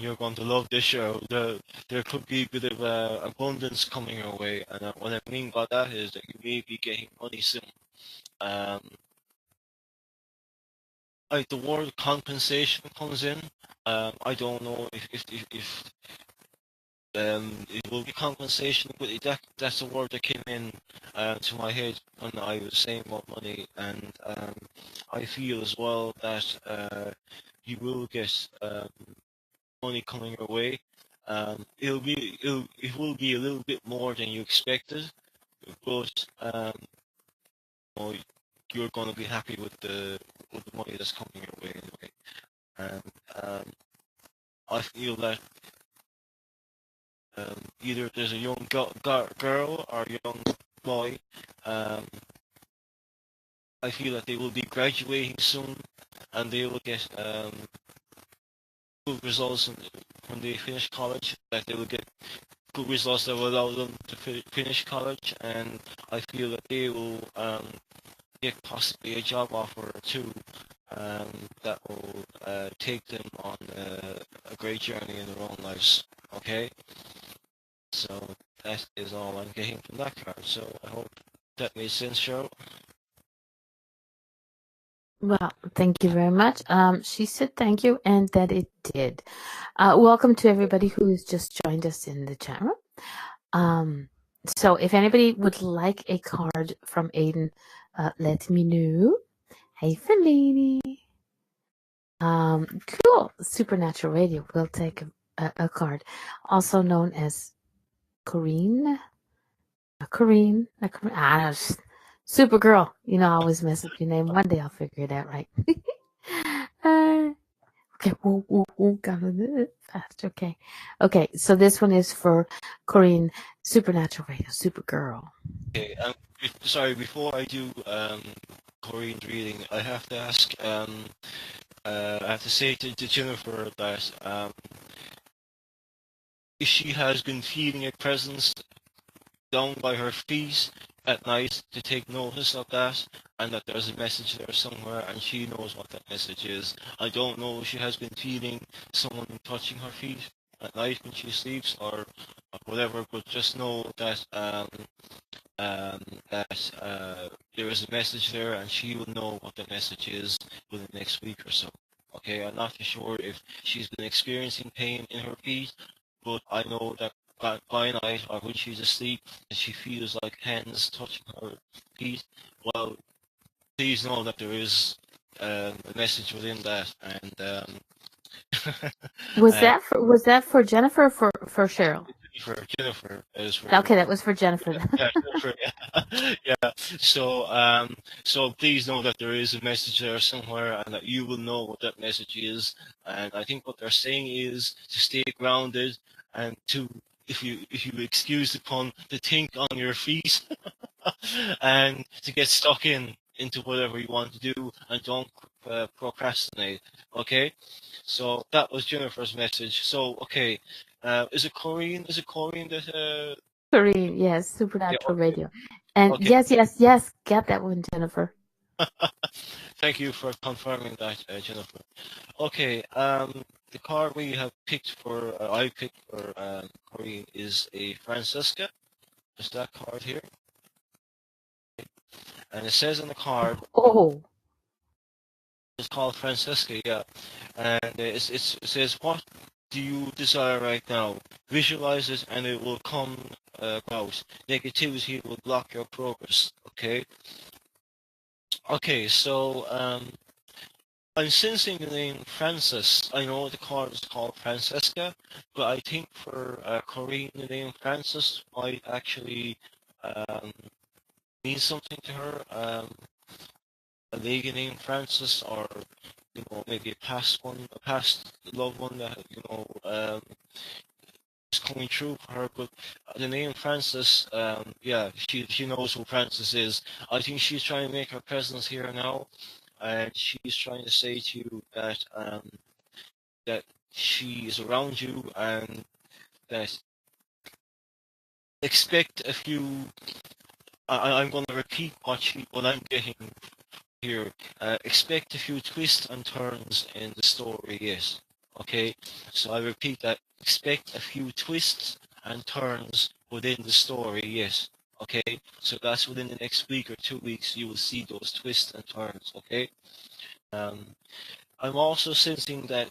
you're going to love this show. There could be a bit of abundance coming your way, and what I mean by that is that you may be getting money soon. Um, like the word compensation comes in. I don't know if it will be compensation, but that's the word that came in to my head when I was saying about money, and I feel as well that you will get money coming your way. It will be a little bit more than you expected, but you know, you're going to be happy with the money that's coming your way anyway. And I feel that either there's a young girl or a young boy. Um, I feel that they will be graduating soon, and they will get good results when they finish college. That they will get good results that will allow them to finish college, and I feel that they will get possibly a job offer too. That will take them on a great journey in their own lives. Okay. So that is all I'm getting from that card. So I hope that made sense, Cheryl. Well, thank you very much. She said thank you, and that it did. Welcome to everybody who's just joined us in the chat room. So if anybody would like a card from Aidan, let me know. Hey, Fellini. Cool. Supernatural Radio. We'll take a card, also known as Corrine. Corrine, Supergirl. You know, I always mess up your name. One day I'll figure it out right. Okay, got it fast. Okay, okay. So this one is for Corrine, Supernatural Radio, Supergirl. Okay, sorry, before I do Corinne's reading, I have to ask, I have to say to Jennifer that if she has been feeling a presence down by her feet at night, to take notice of that, and that there's a message there somewhere, and she knows what that message is. I don't know if she has been feeling someone touching her feet at night when she sleeps, or whatever, but just know that um, there is a message there, and she will know what the message is within the next week or so. Okay, I'm not too sure if she's been experiencing pain in her feet, but I know that by night or when she's asleep and she feels like hands touching her feet, well, please know that there is a message within that, and uh, Was that for Jennifer or for Cheryl? Jennifer is for Okay, that was for Jennifer. yeah, Jennifer, yeah. Yeah. So please know that there is a message there somewhere, and that you will know what that message is. And I think what they're saying is to stay grounded and to, if you excuse the pun, to think on your feet and to get stuck into whatever you want to do, and don't procrastinate. Okay, so that was Jennifer's message. So okay, is it Corrine? Is it Corrine that? Corrine, yes, Yeah. Supernatural Radio. And Okay. yes, get that one, Jennifer. Thank you for confirming that, Jennifer. Okay. The card we have picked for, I picked for Corrine is a Francesca. Is that card here? And it says on the card, Oh, it's called Francesca, yeah. And it says, what do you desire right now? Visualize it and it will come about. Negativity will block your progress, okay? Okay, so I'm sensing the name Francis. I know the card is called Francesca, but I think for Corinne, the name Francis might actually um, mean something to her. A lady named Francis, or maybe a past loved one that is coming true for her. But the name Francis, yeah, she knows who Francis is. I think she's trying to make her presence here now, and she's trying to say to you that she is around you, and that expect a few. I'm going to repeat what I'm getting here. Expect a few twists and turns in the story. Yes. Okay. So I repeat that. Expect a few twists and turns within the story. Yes. Okay. So that's within the next week or 2 weeks. You will see those twists and turns. Okay. Um, I'm also sensing that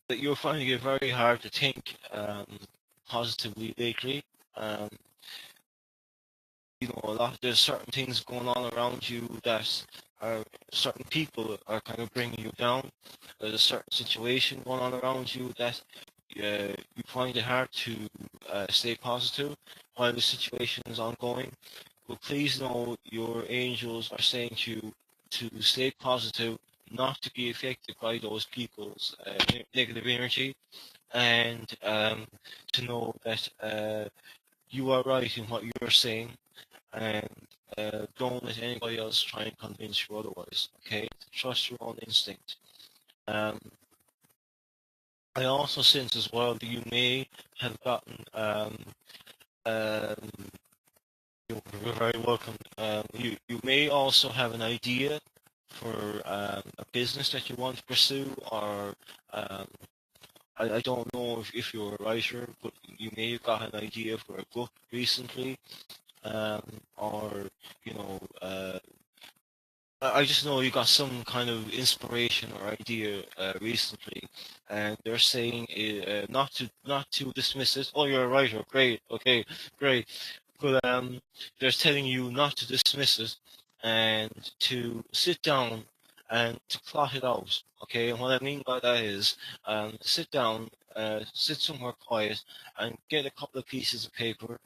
you're finding it very hard to think positively lately. Um, a lot. There's certain things going on around you that are certain people are kind of bringing you down. There's a certain situation going on around you that you find it hard to stay positive while the situation is ongoing. But please know your angels are saying to you to stay positive, not to be affected by those people's negative energy, and to know that you are right in what you're saying, and don't let anybody else try and convince you otherwise. Okay, trust your own instinct. Um, I also sense as well that you may have gotten. Um, you're very welcome. You may also have an idea for a business that you want to pursue, or um, I don't know if you're a writer, but you may have got an idea for a book recently, or you know, I just know you got some kind of inspiration or idea recently, and they're saying not to dismiss it. Oh, you're a writer, great, okay, great. But they're telling you not to dismiss it and to sit down and to plot it out. Okay, and what I mean by that is sit down, sit somewhere quiet, and get a couple of pieces of paper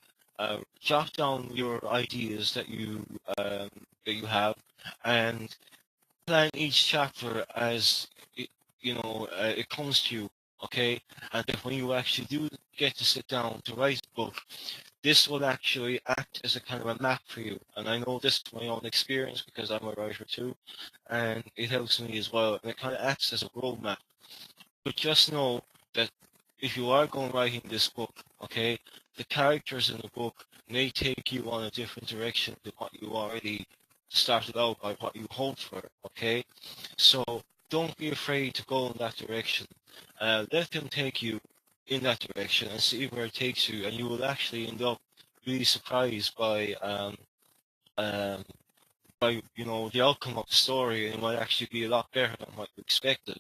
jot down your ideas that you have, and plan each chapter as it comes to you. Okay, and then when you actually do get to sit down to write a book, this will actually act as a kind of a map for you. And I know this from my own experience because I'm a writer too, and it helps me as well. And it kind of acts as a roadmap. But just know that if you are going writing this book, okay, the characters in the book may take you on a different direction than what you already started out by, what you hoped for, okay? So don't be afraid to go in that direction. Let them take you in that direction and see where it takes you, and you will actually end up really surprised um, by the outcome of the story, and it might actually be a lot better than what you expected.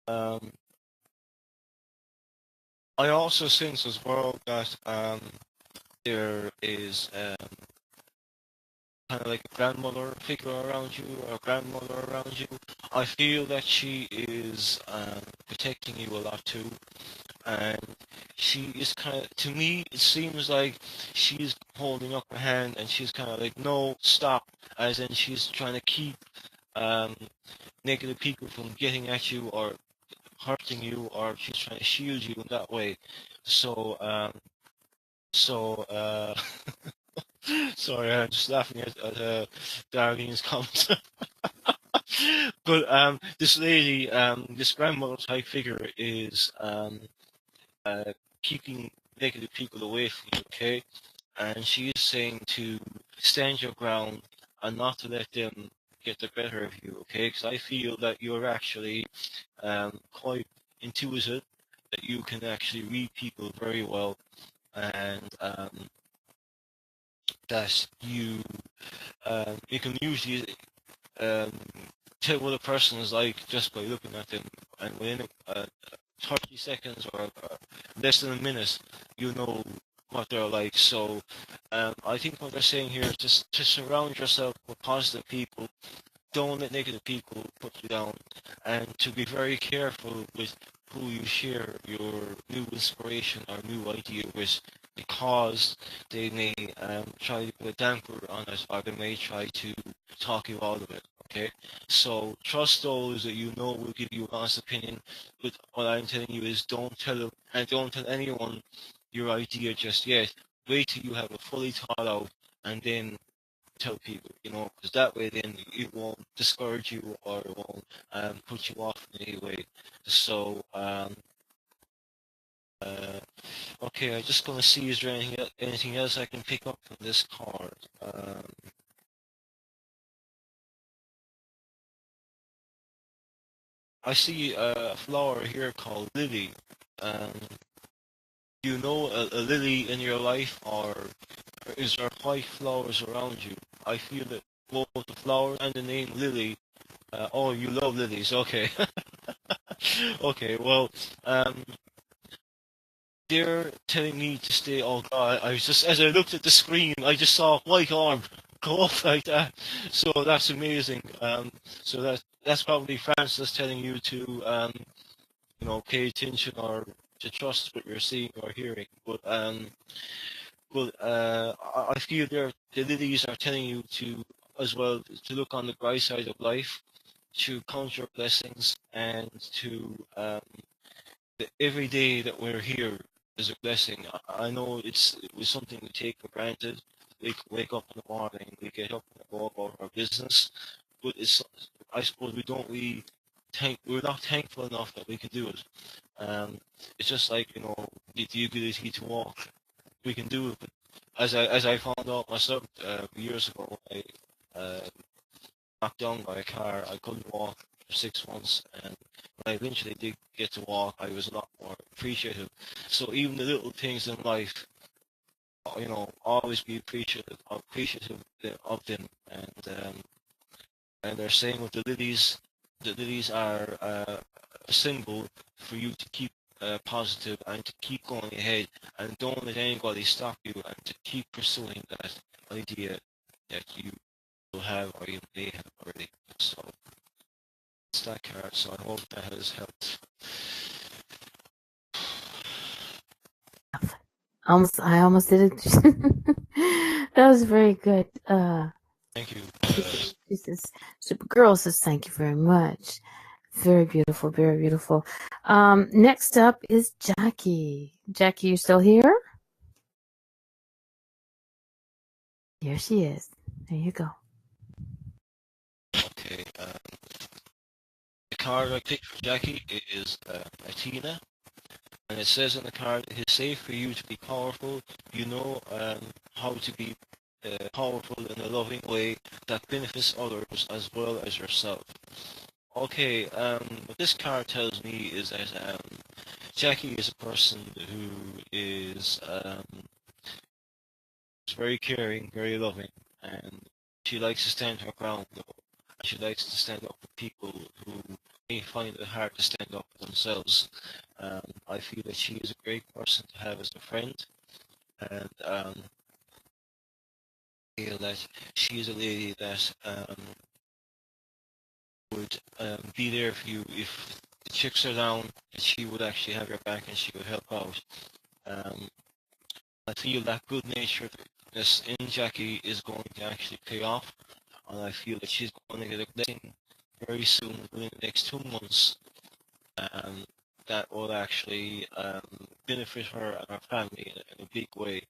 I also sense as well that there is kind of like a grandmother figure around you, or a grandmother around you. I feel that she is protecting you a lot too, and she is kind of, to me, it seems like she's holding up her hand, and she's kind of like, no, stop, as in she's trying to keep um, negative people from getting at you or hurting you, or she's trying to shield you in that way. So, so sorry, I'm just laughing at Darlene's comment. But this lady, this grandmother type figure is uh, keeping negative people away from you, okay? And she is saying to stand your ground and not to let them get the better of you, okay? Because I feel that you're actually quite intuitive, that you can actually read people very well, and that you can usually um, tell what a person is like just by looking at them, and within 30 seconds or less than a minute, you know what they're like. So I think what they're saying here is just to surround yourself with positive people. Don't let negative people put you down, and to be very careful with who you share your new inspiration or new idea with, because they may try to put a damper on it, or they may try to talk you out of it. Okay, so trust those that you know will give you an honest opinion. But what I'm telling you is, don't tell them, and don't tell anyone your idea just yet. Wait till you have it fully thought out, and then tell people, because that way then it won't discourage you, or it won't put you off in any way. So, uh, okay, I'm just going to see, is there anything else I can pick up from this card? I see a flower here called lily. Um, do you know a lily in your life, or is there white flowers around you? I feel that both the flower and the name lily. Oh, you love lilies. Okay. Okay. Well, um, they're telling me to stay. Oh God! I was just, as I looked at the screen, I just saw a white arm go up like that. So that's amazing. So that's probably Francis telling you to pay attention, or to trust what you're seeing or hearing. But I feel the lilies are telling you to, as well, to look on the bright side of life, to count your blessings, and to every day that we're here is a blessing. I know it was something we take for granted. We wake up in the morning, we get up and go about our business, but I suppose we don't really we're not thankful enough that we can do it. Um, it's just like the ability to walk. We can do it, but as I found out myself years ago, I uh, knocked down by a car. I couldn't walk for 6 months, and when I eventually did get to walk, I was a lot more appreciative. So even the little things in life, always be appreciative of them. And they're saying with the lilies are a symbol for you to keep positive, and to keep going ahead, and don't let anybody stop you, and to keep pursuing that idea that you will have, or you may have already. So it's that card. So I hope that has helped. I almost did it. That was very good. Thank you. Jesus, Supergirl says thank you very much. Very beautiful, very beautiful. Next up is Jackie. Jackie, you still here? Here she is. There you go. Okay. The card I picked for Jackie is Athena, and it says on the card, "It is safe for you to be powerful. You know how to be powerful in a loving way that benefits others as well as yourself." Okay. What this card tells me is that Jackie is a person who is very caring, very loving, and she likes to stand her ground. She likes to stand up for people who may find it hard to stand up for themselves. I feel that she is a great person to have as a friend, and I feel that she is a lady that would be there for you if the chips are down, that she would actually have your back and she would help out. Um, I feel that good naturedness in Jackie is going to actually pay off, and I feel that she's going to get a blessing very soon, within the next 2 months, um, that will actually benefit her and her family in a big way.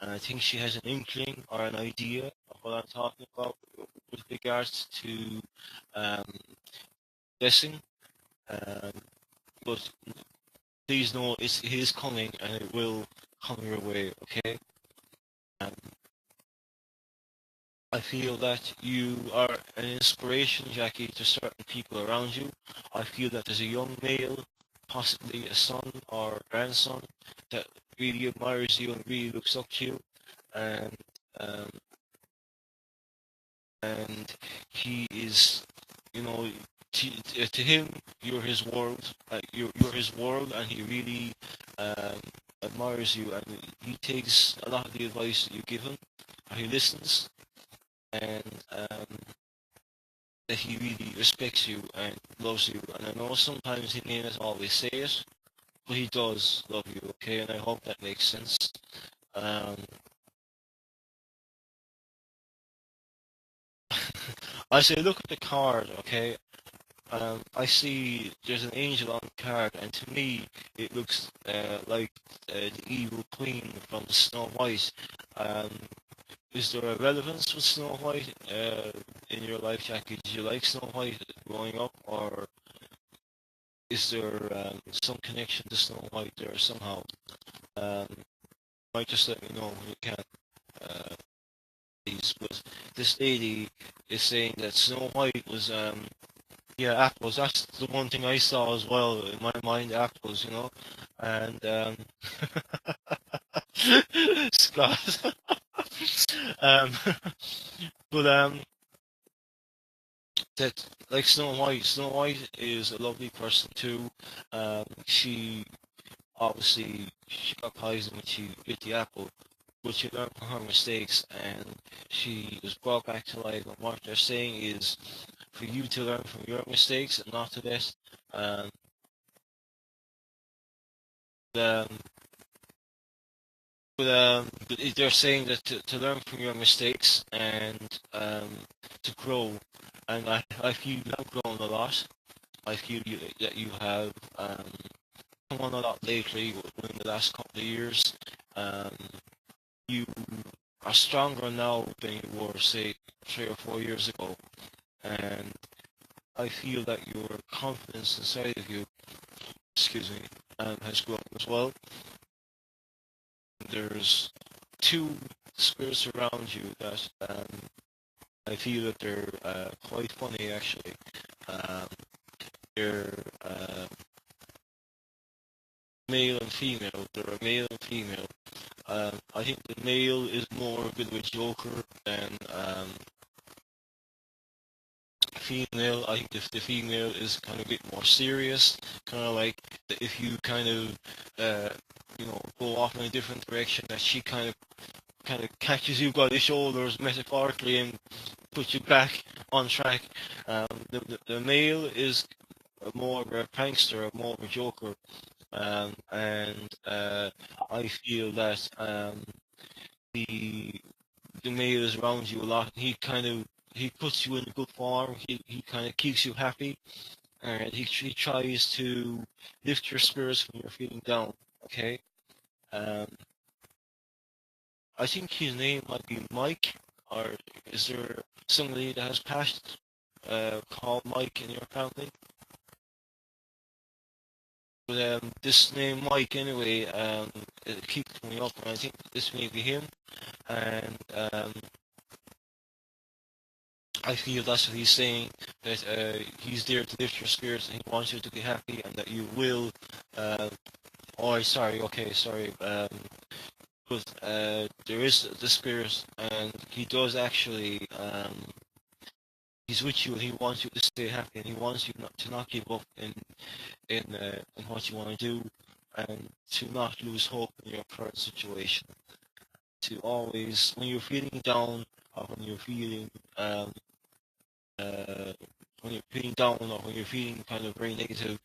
And I think she has an inkling or an idea of what I'm talking about with regards to um, blessing. Um, but please know it is coming and it will come your way, okay? Um, I feel that you are an inspiration, Jackie, to certain people around you. I feel that there's a young male, possibly a son or grandson, that really admires you and really looks up to you, and um, and he is, you know, to him, you're his world. You're his world, and he really um, admires you, and he takes a lot of the advice that you give him, and he listens, and that he really respects you and loves you. And I know sometimes he may not always say it, but he does love you, okay? And I hope that makes sense. Um, I say, look at the card, okay? I see there's an angel on the card, and to me, it looks like the evil queen from Snow White. Um, is there a relevance with Snow White in your life, Jackie? Did you like Snow White growing up, or is there some connection to Snow White there somehow? Um, might just let me know when you can, please. But this lady is saying that Snow White was, yeah, apples. That's the one thing I saw as well in my mind, apples, you know. And Scott, um, but that like Snow White. Snow White is a lovely person too. She obviously she got poisoned when she bit the apple, but she learned from her mistakes and she was brought back to life. And what they're saying is for you to learn from your mistakes and not to let um, the, but they're saying that to learn from your mistakes and to grow. And I feel you have grown a lot. I feel that you have come on a lot lately within the last couple of years. Um, you are stronger now than you were, say, 3 or 4 years ago. And I feel that your confidence inside of you, excuse me, has grown as well. There's two spirits around you that I feel that they're quite funny actually. Um, they're male and female. They're a male and female. I think the male is more a bit of a joker than female. I think the female is kind of a bit more serious. Kind of like if you kind of go off in a different direction, that she kind of catches you by the shoulders metaphorically and puts you back on track. The male is more of a prankster, more of a joker, and I feel that the the male is around you a lot. He puts you in a good form. He kind of keeps you happy, and he tries to lift your spirits when you're feeling down. Okay. Um, I think his name might be Mike, or is there somebody that has passed called Mike in your family? But this name Mike anyway, it keeps coming up, and I think this may be him. And I feel that's what he's saying, that he's there to lift your spirits, and he wants you to be happy, and that you will. Oh, sorry. Okay, sorry. But there is the spirit, and he does actually. He's with you, and he wants you to stay happy, and he wants you not give up in what you want to do, and to not lose hope in your current situation. To always, when you're feeling down, or um, when you're feeling down, or when you're feeling kind of very negative,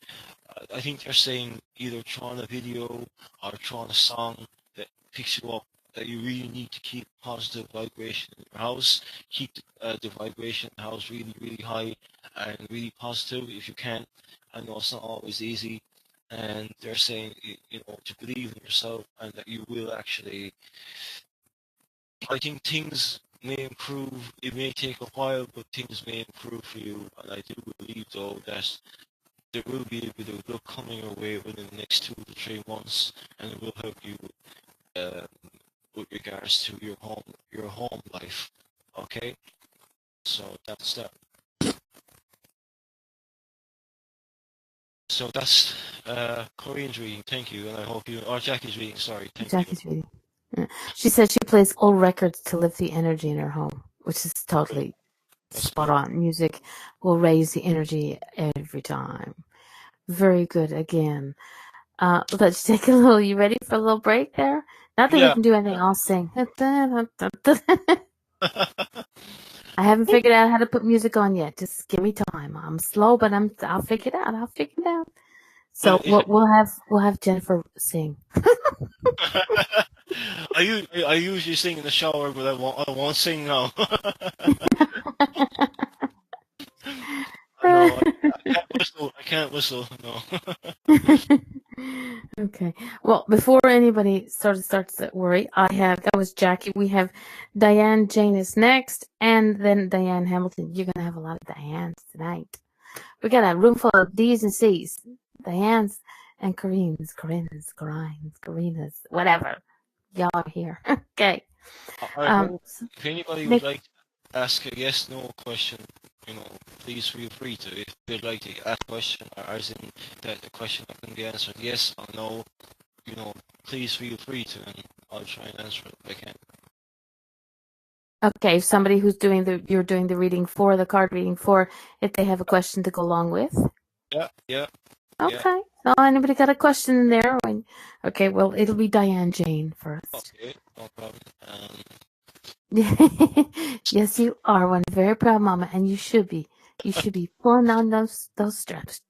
I think they're saying either throw on a video or throw on a song that picks you up. That you really need to keep positive vibration in your house. Keep the vibration in the house really, really high and really positive if you can. I know it's not always easy, and they're saying to believe in yourself and that you will actually. I think things may improve. It may take a while, but things may improve for you. And I do believe though that there will be a bit of luck coming your way within the next 2 to 3 months, and it will help you uh, with regards to your home life. Okay, so that's that. So that's Corinne's reading. Thank you, and I hope you. Or Jackie's reading. Sorry. Thank you. Jackie's reading. She says she plays old records to lift the energy in her home, which is totally That's spot good. on. Music will raise the energy every time. Very good again. Let's take a little. You ready for a little break there? Not that we Yeah. can do anything. I'll sing. I haven't figured out how to put music on yet. Just give me time. I'm slow, but I'll figure it out. I'll figure it out. So we'll have Jennifer sing. I usually sing in the shower, but I won't sing now. No, I can't whistle. I can't whistle. No. Okay. Well, before anybody starts to worry, that was Jackie. We have Diane Jane is next, and then Diane Hamilton. You're gonna have a lot of Dianes tonight. We got a room full of D's and C's, Dianes and Karinas, whatever. Y'all are here. Okay. I hope So if anybody would Nick, like to ask a yes/no question, please feel free to. If they'd like to ask a question, or as in that the question can be answered yes or no, please feel free to, and I'll try and answer it if I can. okay, somebody who's you're doing the reading for the card reading for, if they have a question to go along with. Yeah, yeah, yeah. Okay. So anybody got a question in there? Okay, well, it'll be Diane Jane first. Okay, no problem. Yes, you are one very proud mama, and you should be. You should be pulling on those straps.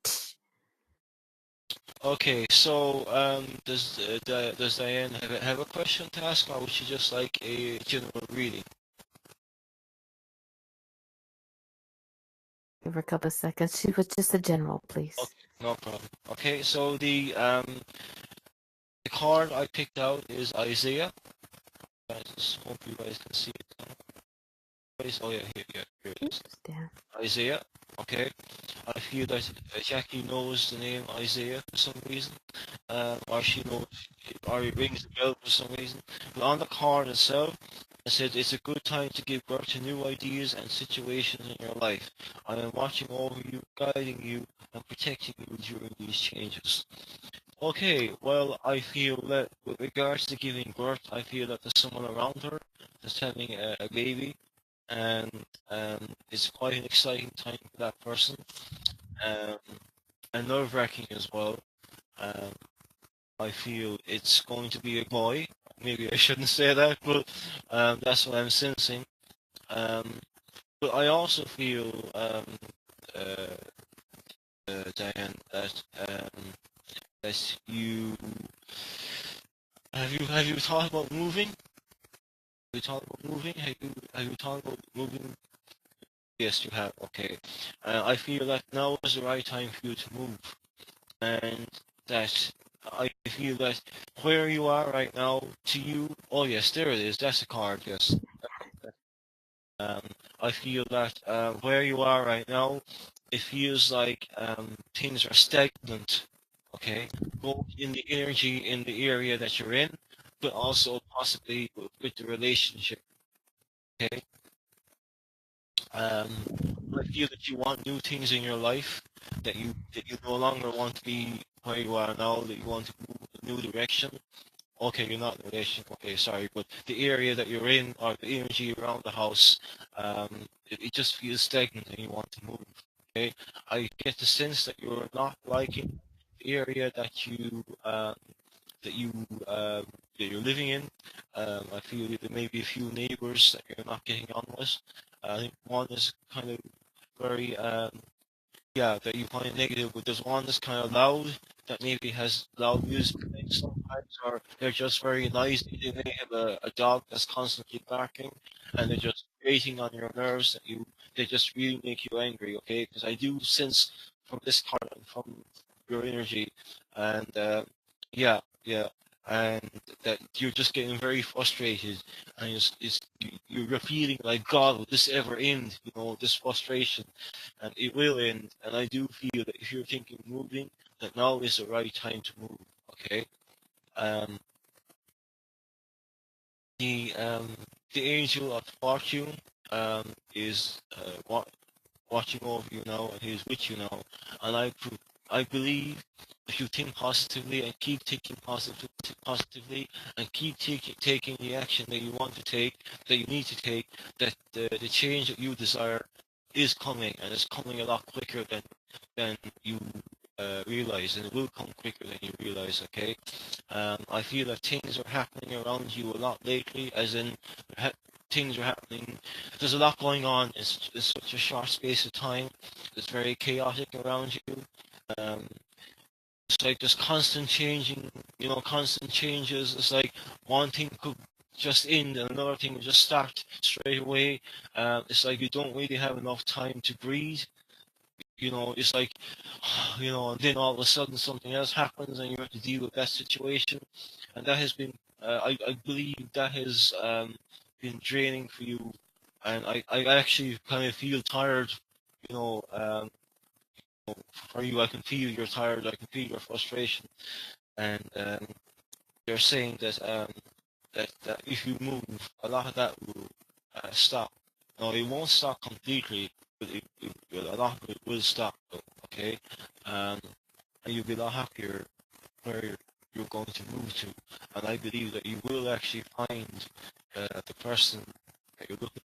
Okay, so does Diane have a question to ask, or would she just like a general reading? Give her a couple of seconds. She was just a general, please. Okay, no problem. Okay, so the card I picked out is Isaiah. I just hope you guys can see it now. Oh yeah, here it is. Oops, down. Isaiah. Okay. I feel that Jackie knows the name Isaiah for some reason, or she knows, or it rings a bell for some reason. But on the card itself, it said it's a good time to give birth to new ideas and situations in your life. I am watching over you, guiding you, and protecting you during these changes. Okay, well, I feel that with regards to giving birth, I feel that there's someone around her that's having a baby, and it's quite an exciting time for that person, um, and nerve-wracking as well. Um, I feel it's going to be a boy. Maybe I shouldn't say that, but that's what I'm sensing. Um, but I also feel, uh, Diane, that that have you thought about moving? Have you thought about moving? Have you thought about moving? Yes, you have. Okay. I feel that now is the right time for you to move, and that I feel that where you are right now, to you. Oh yes, there it is. That's a card. Yes. Um, I feel that where you are right now, it feels like things are stagnant. Okay, both in the energy in the area that you're in, but also possibly with the relationship. Okay, um, I feel that you want new things in your life, that you no longer want to be where you are now, that you want to move in a new direction. Okay, you're not in a relationship. Okay, sorry, but the area that you're in or the energy around the house, it just feels stagnant and you want to move. Okay, I get the sense that you're not liking the area that you um, that you're living in. I feel that there may be a few neighbours that you're not getting on with. I think one is kind of very yeah, that you find negative, but there's one that's kind of loud, that maybe has loud music playing sometimes, or they're just very noisy. They may have a dog that's constantly barking, and they're just grating on your nerves. They just really make you angry. Okay, because I do sense from this card and from your energy, and yeah, and that you're just getting very frustrated, and you're feeling like, God, will this ever end? You know, this frustration, and it will end. And I do feel that if you're thinking moving, that now is the right time to move. Okay. Um, the um, the angel of fortune is watching over you now, and he's with you now. And I believe if you think positively and keep thinking positively and keep taking the action that you want to take, that you need to take, that the change that you desire is coming, and it's coming a lot quicker than you realize, and it will come quicker than you realize. Okay, I feel that things are happening around you a lot lately, as in things are happening. There's a lot going on in such a short space of time. It's very chaotic around you. Um, it's like just constant changing, constant changes. It's like one thing could just end and another thing will just start straight away. It's like you don't really have enough time to breathe. It's like, and then all of a sudden something else happens and you have to deal with that situation. And that has been, I believe that has been draining for you. And I actually kind of feel tired, you know, um, for you. I can feel you're tired. I can feel your frustration. And they're saying that if you move, a lot of that will stop. No, it won't stop completely, but a lot of it will stop. Though, okay, um, and you'll be a lot happier where you're going to move to. And I believe that you will actually find the person that you're looking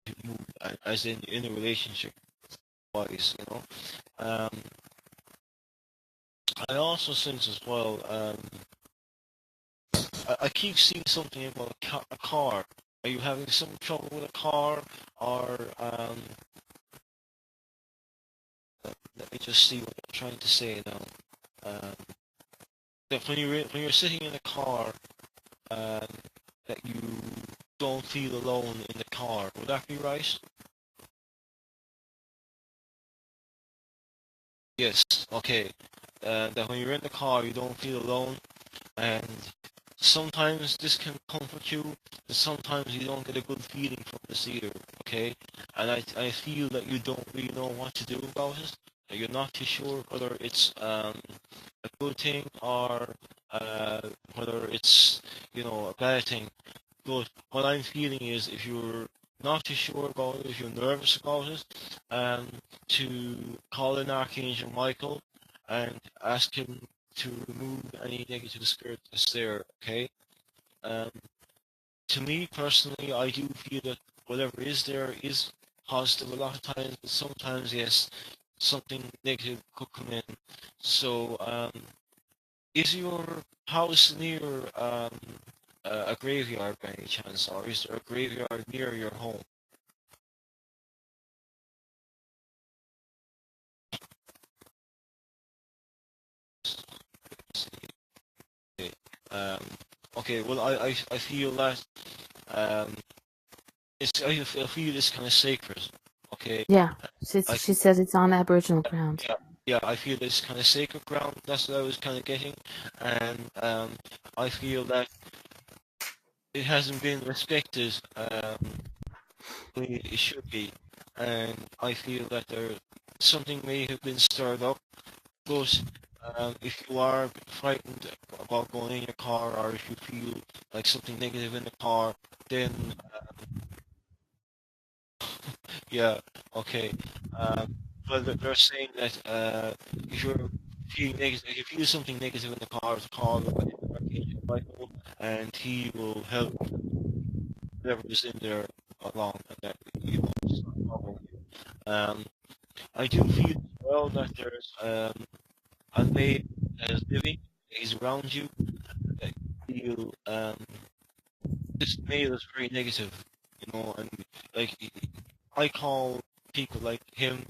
to move, as in a relationship wise. I also sense as well. I keep seeing something about a car. Are you having some trouble with a car, or let me just see what I'm trying to say now. Um, that when you're sitting in a car, um, that you don't feel alone in the car. Would that be right? Yes. Okay. That when you're in the car, you don't feel alone, and sometimes this can comfort you, but sometimes you don't get a good feeling from this either. Okay, and I feel that you don't really know what to do about it. That you're not too sure whether it's a good thing or uh, whether it's a bad thing. But what I'm feeling is, if you're not too sure about it, if you're nervous about it, um, to call in Archangel Michael and ask him to remove any negative spirit that's there. Okay. Um, to me personally, I do feel that whatever is there is positive a lot of times, but sometimes, yes, something negative could come in. So, is your house near a graveyard by any chance, or is there a graveyard near your home? Okay, well, I feel that um, I feel it's kind of sacred. Okay, Yeah, I she says it's on Aboriginal grounds. yeah, yeah, I feel it's kind of sacred ground. That's what I was kind of getting, and I feel that it hasn't been respected the way it should be, and I feel that there something may have been stirred up. But if you are frightened about going in your car, or if you feel like something negative in the car, then yeah, okay. Um, but they're saying that if you're feeling negative, if you feel something negative in the car, to call the Archangel Michael, and he will help whoever is in there along, and that it's not a problem. Um, I do feel as well that there's a lady that is living, is around you, that you feel this male is very negative, and like I call people like him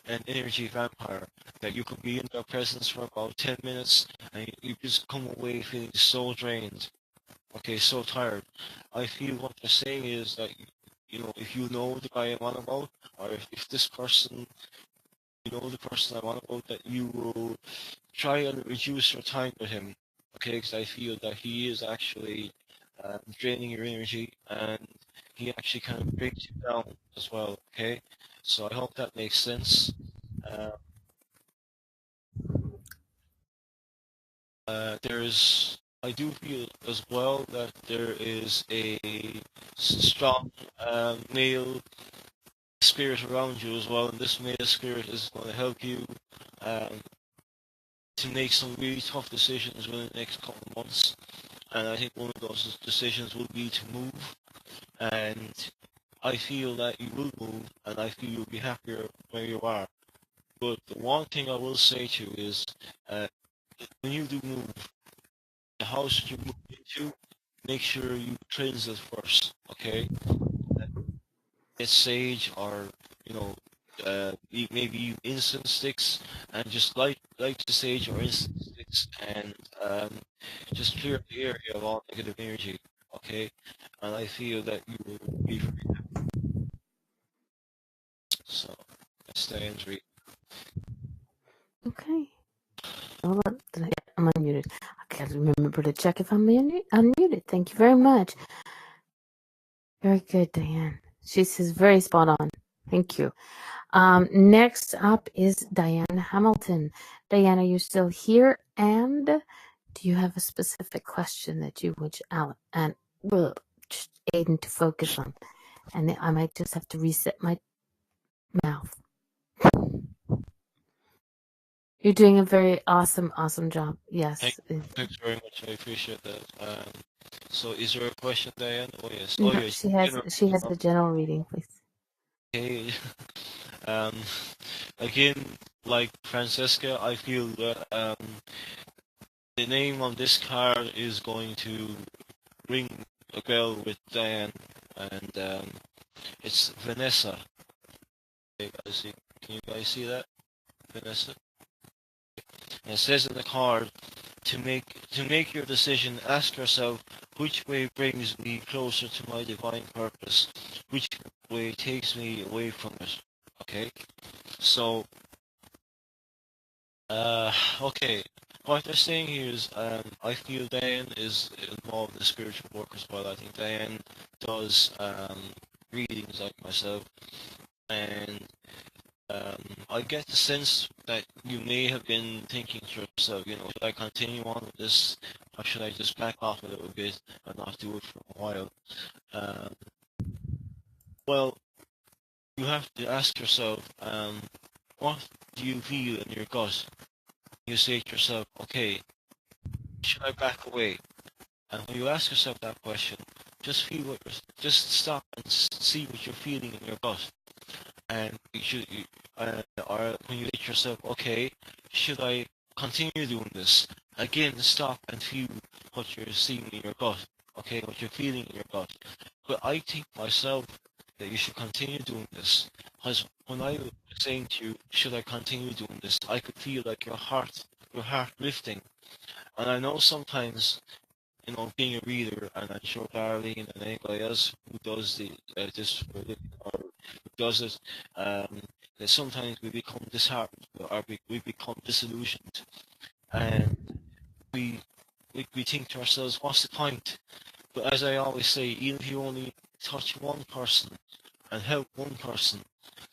an energy vampire. That you could be in their presence for about 10 minutes and you just come away feeling so drained, okay, so tired. I feel what they're saying is that, if you know the guy I'm on about, or if this person, the person I'm on about, that you will try and reduce your time with him, okay, because I feel that he is actually draining your energy and he actually kind of breaks you down as well, okay? So I hope that makes sense. Uh, I do feel as well that there is a strong male spirit around you as well, and this male spirit is going to help you um, to make some really tough decisions within the next couple of months. And I think one of those decisions will be to move. And I feel that you will move, and I feel you'll be happier where you are. But the one thing I will say to you is, uh, when you do move, the house that you move into, make sure you cleanse it first, okay? Get sage or, you know, maybe incense sticks, and just light the sage or incense sticks, and just clear the area of all negative energy, okay? And I feel that you will be very so. That's the entry. Okay. Hold on. Yeah, I'm unmuted. I gotta remember to check if I'm unmuted. Thank you very much. Very good, Diane. She says very spot on. Thank you. Next up is Diane Hamilton. Diane, are you still here? And do you have a specific question that you wish Aidan to focus on? And I might just have to reset my mouth. You're doing a very awesome job. Yes. Thanks very much. I appreciate that. So is there a question, Diane? Oh yes. Oh No, yes. she has a general reading, please. Okay. Um, again, like Francesca, I feel that the name on this card is going to ring a bell with Diane, and it's Vanessa. Okay, can you guys see that? Vanessa. And it says in the card, to make your decision, ask yourself which way brings me closer to my divine purpose, which way takes me away from it. Okay, so okay, what they're saying here is I feel Diane is involved in the spiritual work as well. I think Diane does readings like myself, and I get the sense that you may have been thinking to yourself, should I continue on with this, or should I just back off a little bit and not do it for a while? Um, well, you have to ask yourself, what do you feel in your gut? You say to yourself, okay, should I back away? And when you ask yourself that question, just stop and see what you're feeling in your gut. And or when you say to yourself, okay, should I continue doing this? Again, stop and feel what you're seeing in your gut, okay, what you're feeling in your gut. But I think myself that you should continue doing this, because when I was saying to you, should I continue doing this, I could feel like your heart lifting. And I know sometimes being a reader, and I'm sure Darlene and anybody else who does this for a living or who does it, that sometimes we become disheartened or we become disillusioned, and we, we think to ourselves, what's the point? But as I always say, even if you only touch one person and help one person,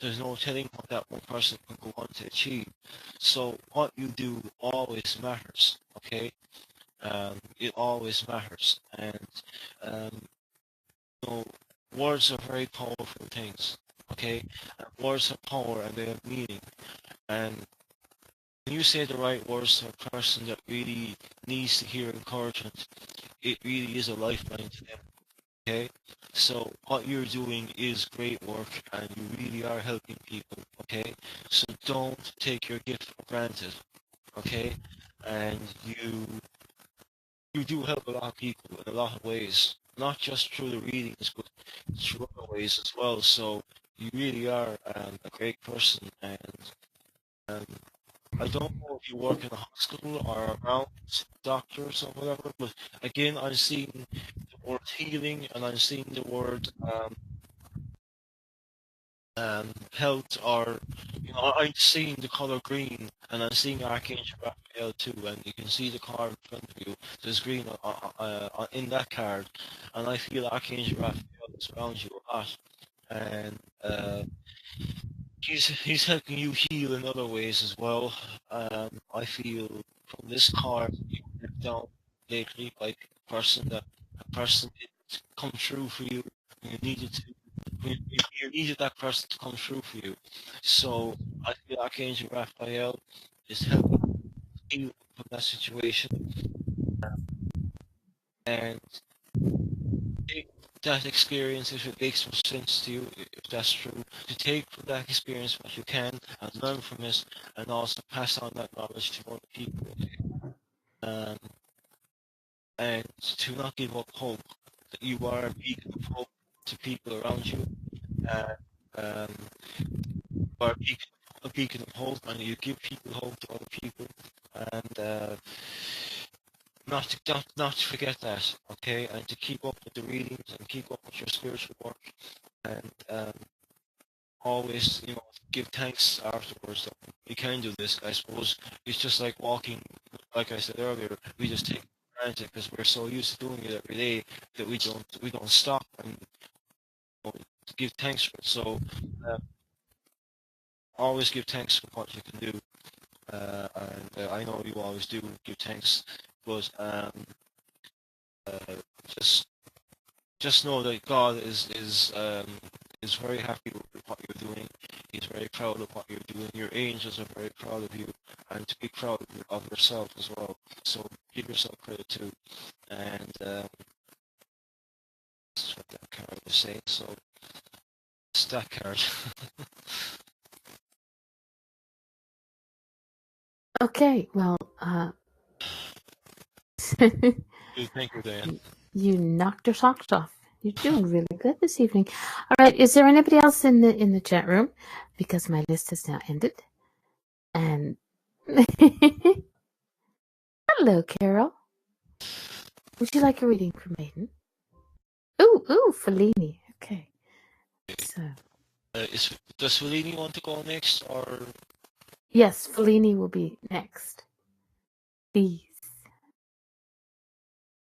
there's no telling what that one person can go on to achieve. So what you do always matters, okay? It always matters. And um, you know, words are very powerful things, okay? And words have power and they have meaning. And when you say the right words to a person that really needs to hear encouragement, it really is a lifeline to them. Okay, so what you're doing is great work and you really are helping people. Okay, so don't take your gift for granted. Okay, and you do help a lot of people in a lot of ways, not just through the readings, but through other ways as well. So you really are a great person, and um, I don't know if you work in a hospital or around doctors or whatever, but again, I'm seeing the word healing and I'm seeing the word health, or I'm seeing the color green and I'm seeing Archangel Raphael too, and you can see the card in front of you. There's green in that card, and I feel Archangel Raphael is around you a lot, and he's helping you heal in other ways as well. I feel from this card you let down lately, like a person didn't come through for you. You needed to. You needed that person to come through for you. So I feel Archangel Raphael is helping you from that situation, and take that experience if it makes more sense to you, if that's true, to take from that experience what you can and learn from it, and also pass on that knowledge to other people, um, and to not give up hope. That you are a beacon of hope to people around you, and um, you are a beacon of hope, and you give people hope to other people, and not to forget that, okay, and to keep up with the readings and keep up with your spiritual work, and always, give thanks afterwards that we can do this. I suppose it's just like walking, like I said earlier, we just take it for granted because we're so used to doing it every day that we don't stop and give thanks for it. So uh, always give thanks for what you can do, and I know you always do give thanks, but uh, just just know that God is very happy with what you're doing. He's very proud of what you're doing. Your angels are very proud of you, and to be proud of yourself as well. So give yourself credit too. And that's what that card was saying. So it's that card. Okay, well, Thank you, Dan. you knocked your socks off. You're doing really good this evening. All right, is there anybody else in the chat room? Because my list has now ended. And hello, Carol. Would you like a reading from Aidan? Ooh, Fellini. Okay. So Does Fellini want to go next, or? yes, Fellini will be next. Please.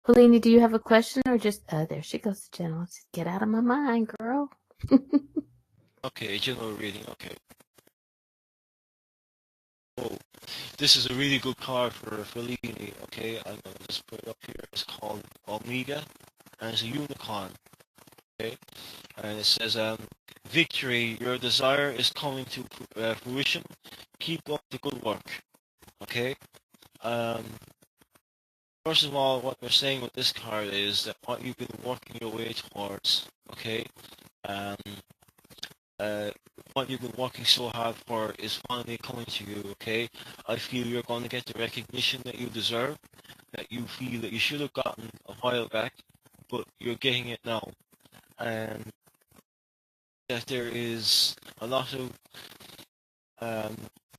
Fellini, do you have a question or just there she goes, the general. Just get out of my mind, girl. Okay, general reading. Okay. Oh, this is a really good card for Fellini. Okay, I'm gonna just put it up here. It's called Omega, and it's a unicorn. Okay, and it says, victory, your desire is coming to fruition. Keep up the good work. Okay. Um, First of all, what they're saying with this card is that what you've been working your way towards. Okay. Um, what you've been working so hard for is finally coming to you. Okay. I feel you're going to get the recognition that you deserve, that you feel that you should have gotten a while back, but you're getting it now. And that there is a lot of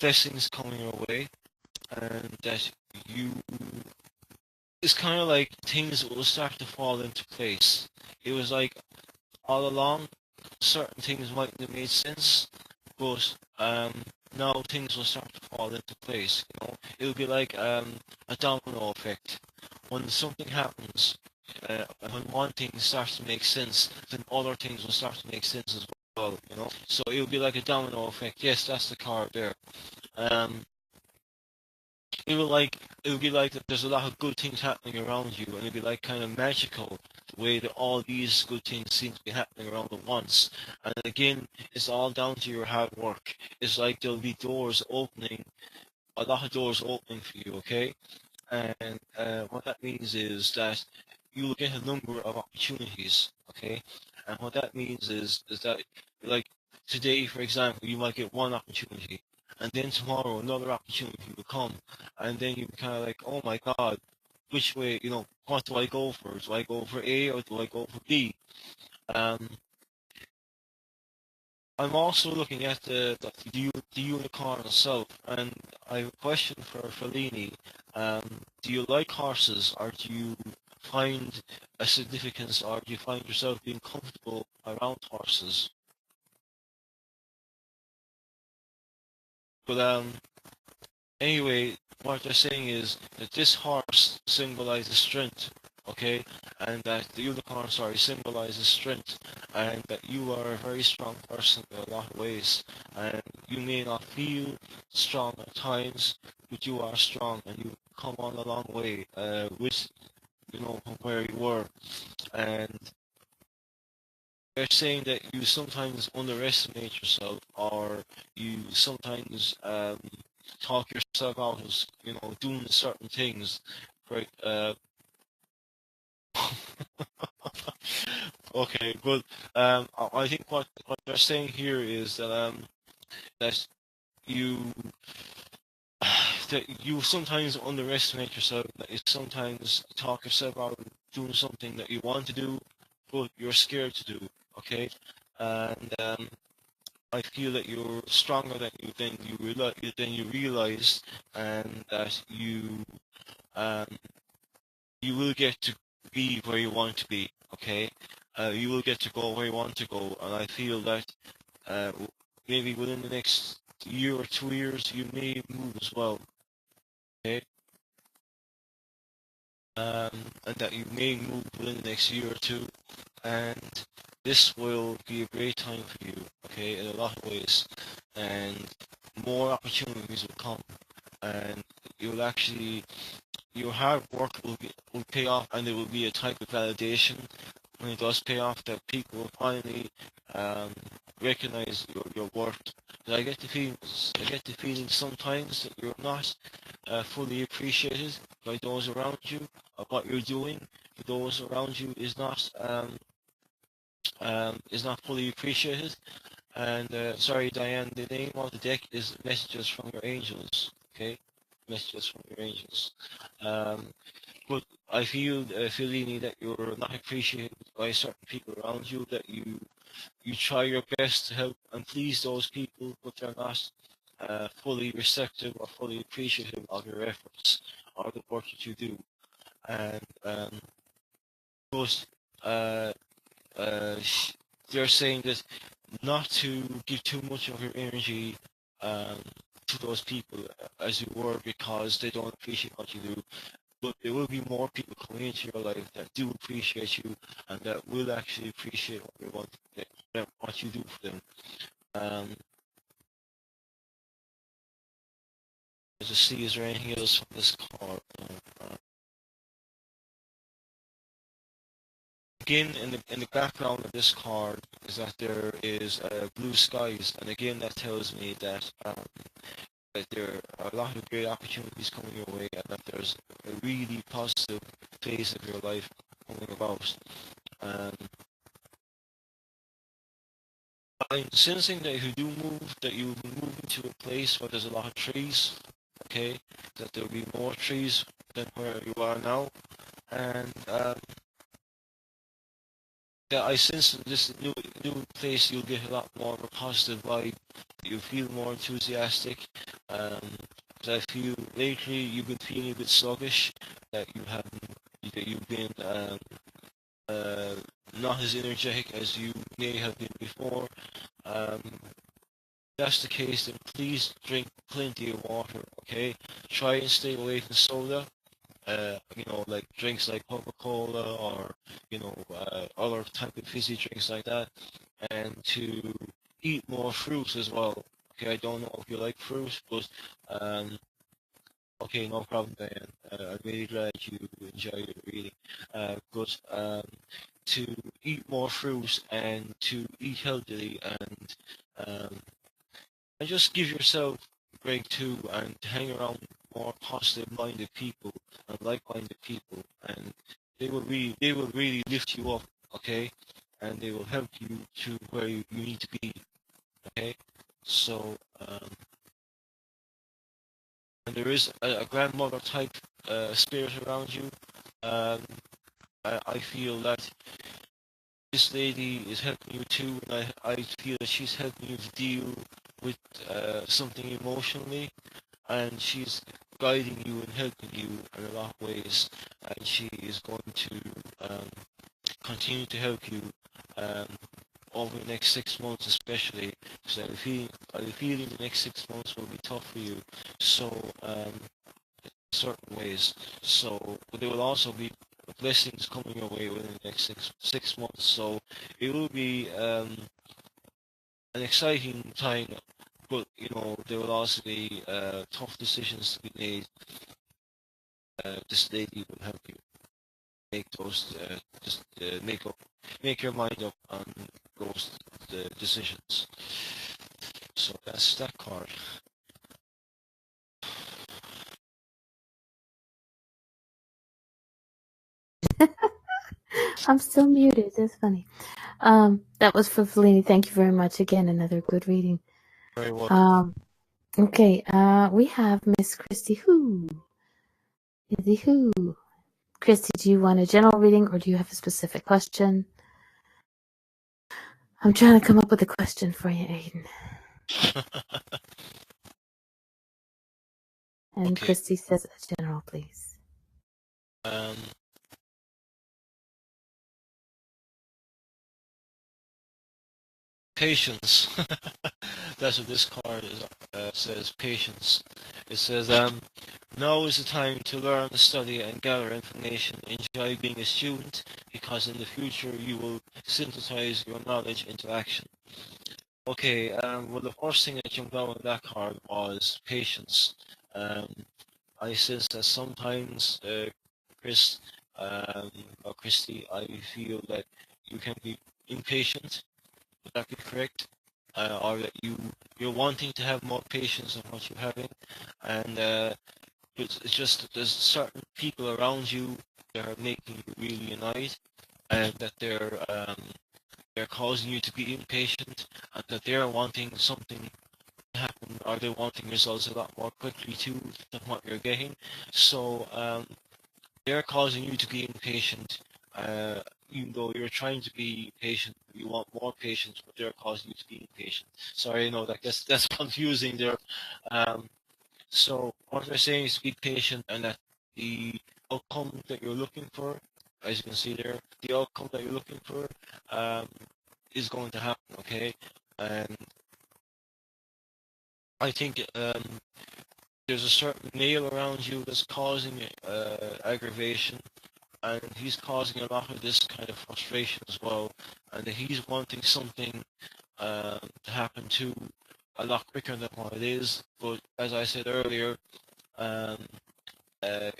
blessings coming your way, and that you it's kind of like things will start to fall into place. It was like all along, certain things mightn't have made sense, but now things will start to fall into place. You know, it'll be like a domino effect. When something happens, when one thing starts to make sense, then other things will start to make sense as well. You know, so it'll be like a domino effect. Yes, that's the card there. Um, it would be like that there's a lot of good things happening around you, and it'd be like kind of magical the way that all these good things seem to be happening around at once. And again, it's all down to your hard work. It's like there'll be doors opening, a lot of doors opening for you, okay? And what that means is that you will get a number of opportunities, okay? And what that means is that, like today, for example, you might get one opportunity, and then tomorrow another opportunity will come, and then you kind of like, oh my God, which way, you know, what do I go for? Do I go for A or do I go for B? Um, I'm also looking at the unicorn itself, and I have a question for Fellini. Do you like horses, or do you find a significance, or do you find yourself being comfortable around horses? But anyway, what they're saying is that this horse symbolizes strength, okay, and that the unicorn, sorry, symbolizes strength, and that you are a very strong person in a lot of ways, and you may not feel strong at times, but you are strong, and you've come on a long way with, you know, from where you were, and they're saying that you sometimes underestimate yourself, or you sometimes talk yourself out of, you know, doing certain things. Right? Okay, but I think what they're saying here is that you that you sometimes underestimate yourself. That you sometimes talk yourself out of doing something that you want to do, but you're scared to do. Okay, and I feel that you're stronger than you realize, and that um, you will get to be where you want to be. Okay, you will get to go where you want to go, and I feel that maybe within the next year or 2 years you may move as well. Okay, and that you may move within the next year or two, and this will be a great time for you. Okay, in a lot of ways, and more opportunities will come, and you'll actually your hard work will pay off, and there will be a type of validation when it does pay off, that people will finally um, recognize your worth. And I get the feeling sometimes that you're not fully appreciated by those around you, of what you're doing. Those around you is not fully appreciated. And sorry, Diane, the name of the deck is Messages from Your Angels. Okay, Messages from Your Angels. Um, but I feel, Fellini, that you're not appreciated by certain people around you. That you try your best to help and please those people, but they're not fully receptive or fully appreciative of your efforts or the work that you do. And but uh, uh, they're saying that not to give too much of your energy um, to those people as you were, because they don't appreciate what you do. But there will be more people coming into your life that do appreciate you, and that will actually appreciate what you do for them. Um, to see, is there anything else from this card? Again, in the background of this card is that there is blue skies, and again that tells me that there are a lot of great opportunities coming your way, and that there's a really positive phase of your life coming about. Um, I'm sensing that if you do move, that you will move into a place where there's a lot of trees, okay? That there will be more trees than where you are now, and yeah, I sense in this new place you'll get a lot more of a positive vibe. You feel more enthusiastic. Um, 'Cause I feel lately you've been feeling a bit sluggish, that you've been uh, not as energetic as you may have been before. Um, if that's the case, then please drink plenty of water, okay? Try and stay away from soda. Like drinks like Coca-Cola or, other type of fizzy drinks like that, and to eat more fruit as well. Okay, I don't know if you like fruit, but um, okay, no problem, Diane. I'm really glad you enjoy your reading. But to eat more fruit and to eat healthily um, and just give yourself a break too and hang around more positive-minded people and like-minded people, and they will really lift you up, okay, and they will help you to where you need to be, okay. So and there is a grandmother type spirit around you. Um, I feel that this lady is helping you too, and I feel that she's helping you to deal with something emotionally, and she's guiding you and helping you in a lot of ways, and she is going to um, continue to help you um, over the next 6 months, especially because I feel the next 6 months will be tough for you. So certain ways. So, but there will also be blessings coming your way within the next six months. So it will be an exciting time, but there will also be tough decisions to be made. This lady will help you make those, just make your mind up on those decisions. So that's that card. I'm still muted. It's funny. That was for Fellini. Thank you very much. Again, another good reading. Very well. Okay. We have Miss Christy Who. Izzy Who. Christy, do you want a general reading or do you have a specific question? I'm trying to come up with a question for you, Aidan. And Okay. Christy says a general, please. Patience. That's what this card says. Patience. It says, now is the time to learn, study, and gather information. Enjoy being a student, because in the future you will synthesize your knowledge into action. Okay. Well, the first thing that jumped out on that card was patience. I sense that sometimes, Chris, or Christy, I feel that you can be impatient. Would that be correct? Or that you're wanting to have more patience than what you're having, and it's just there's certain people around you that are making you really annoyed, and that they're causing you to be impatient, and that they're wanting something to happen, or they're wanting results a lot more quickly too than what you're getting. So they're causing you to be impatient, uh, even though you're trying to be patient. You want more patience, but they're causing you to be impatient. Sorry, no, that's confusing there. Um, so what they're saying is to be patient, and that the outcome that you're looking for, as you can see there, the outcome that you're looking for um, is going to happen. Okay, and I think there's a certain male around you that's causing aggravation, and he's causing a lot of this kind of frustration as well, and he's wanting something to happen too a lot quicker than what it is. But as I said earlier, um,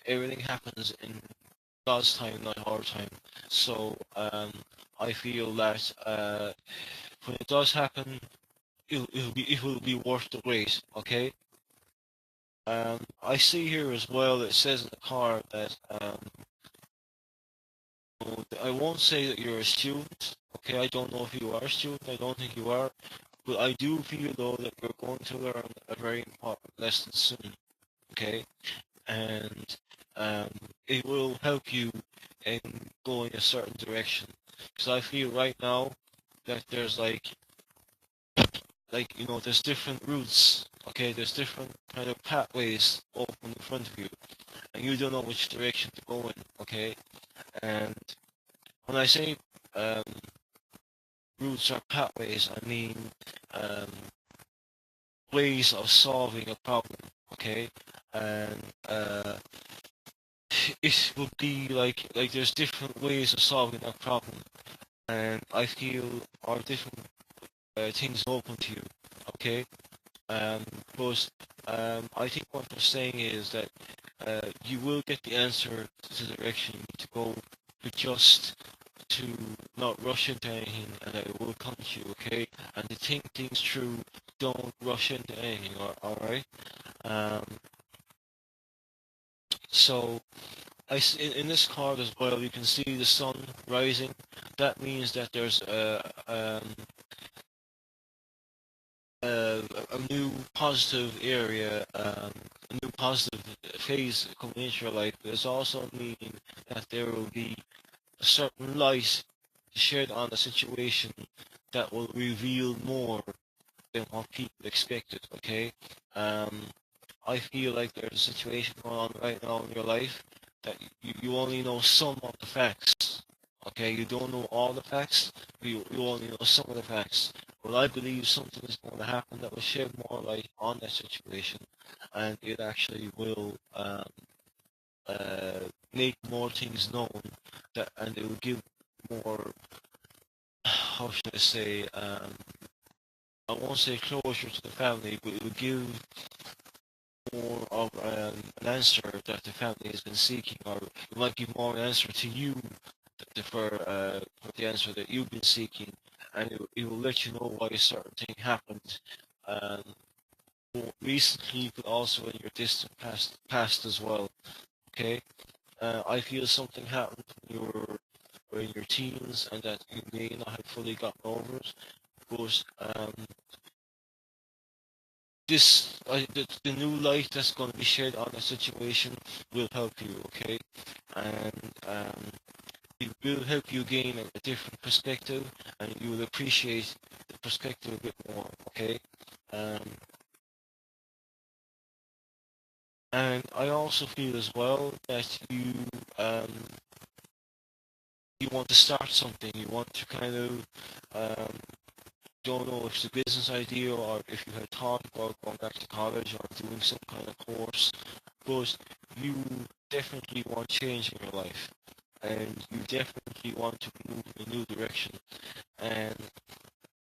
everything happens in God's time, not our time. So I feel that when it does happen, it will be worth the wait. Okay. I see here as well. It says in the card that I won't say that you're a student. Okay, I don't know if you are a student. I don't think you are, but I do feel though that you're going to learn a very important lesson soon. Okay, and um, it will help you in going a certain direction. Because I feel right now that there's like like, you know, there's different routes, okay? There's different kind of pathways open in front of you, and you don't know which direction to go in, okay? And when I say um, routes or pathways, I mean um, ways of solving a problem, okay? And it would be like there's different ways of solving that problem, and I feel are different things open to you, okay? Um, but I think what they're saying is that you will get the answer to the direction you need to go, but just to not rush into anything, and it will come to you, okay? And to think things through, don't rush into anything, alright? Um, so, in this card as well, you can see the sun rising. That means that there's a new positive area, a new positive phase coming into your life. But it's also meaning that there will be a certain light shed on the situation that will reveal more than what people expected. Okay, um, I feel like there's a situation going on right now in your life that you only know some of the facts. Okay, you don't know all the facts, but you only know some of the facts. Well, I believe something is going to happen that will shed more light on that situation, and it actually will make more things known, that, and it will give more, how should I say, I won't say closure to the family, but it will give more of an answer that the family has been seeking, or it might give more an answer to you for the answer that you've been seeking, and it will let you know why a certain thing happened more recently, but also in your distant past as well. Okay, I feel something happened when in your teens, and that you may not have fully gotten over it, but the new light that's going to be shed on the situation will help you, okay? And it will help you gain a different perspective, and you will appreciate the perspective a bit more, okay? Um, and I also feel as well that um, you want to start something. You want to kind of don't know if it's a business idea or if you had thought about going back to college or doing some kind of course, but you definitely want change in your life, and you definitely want to move in a new direction. And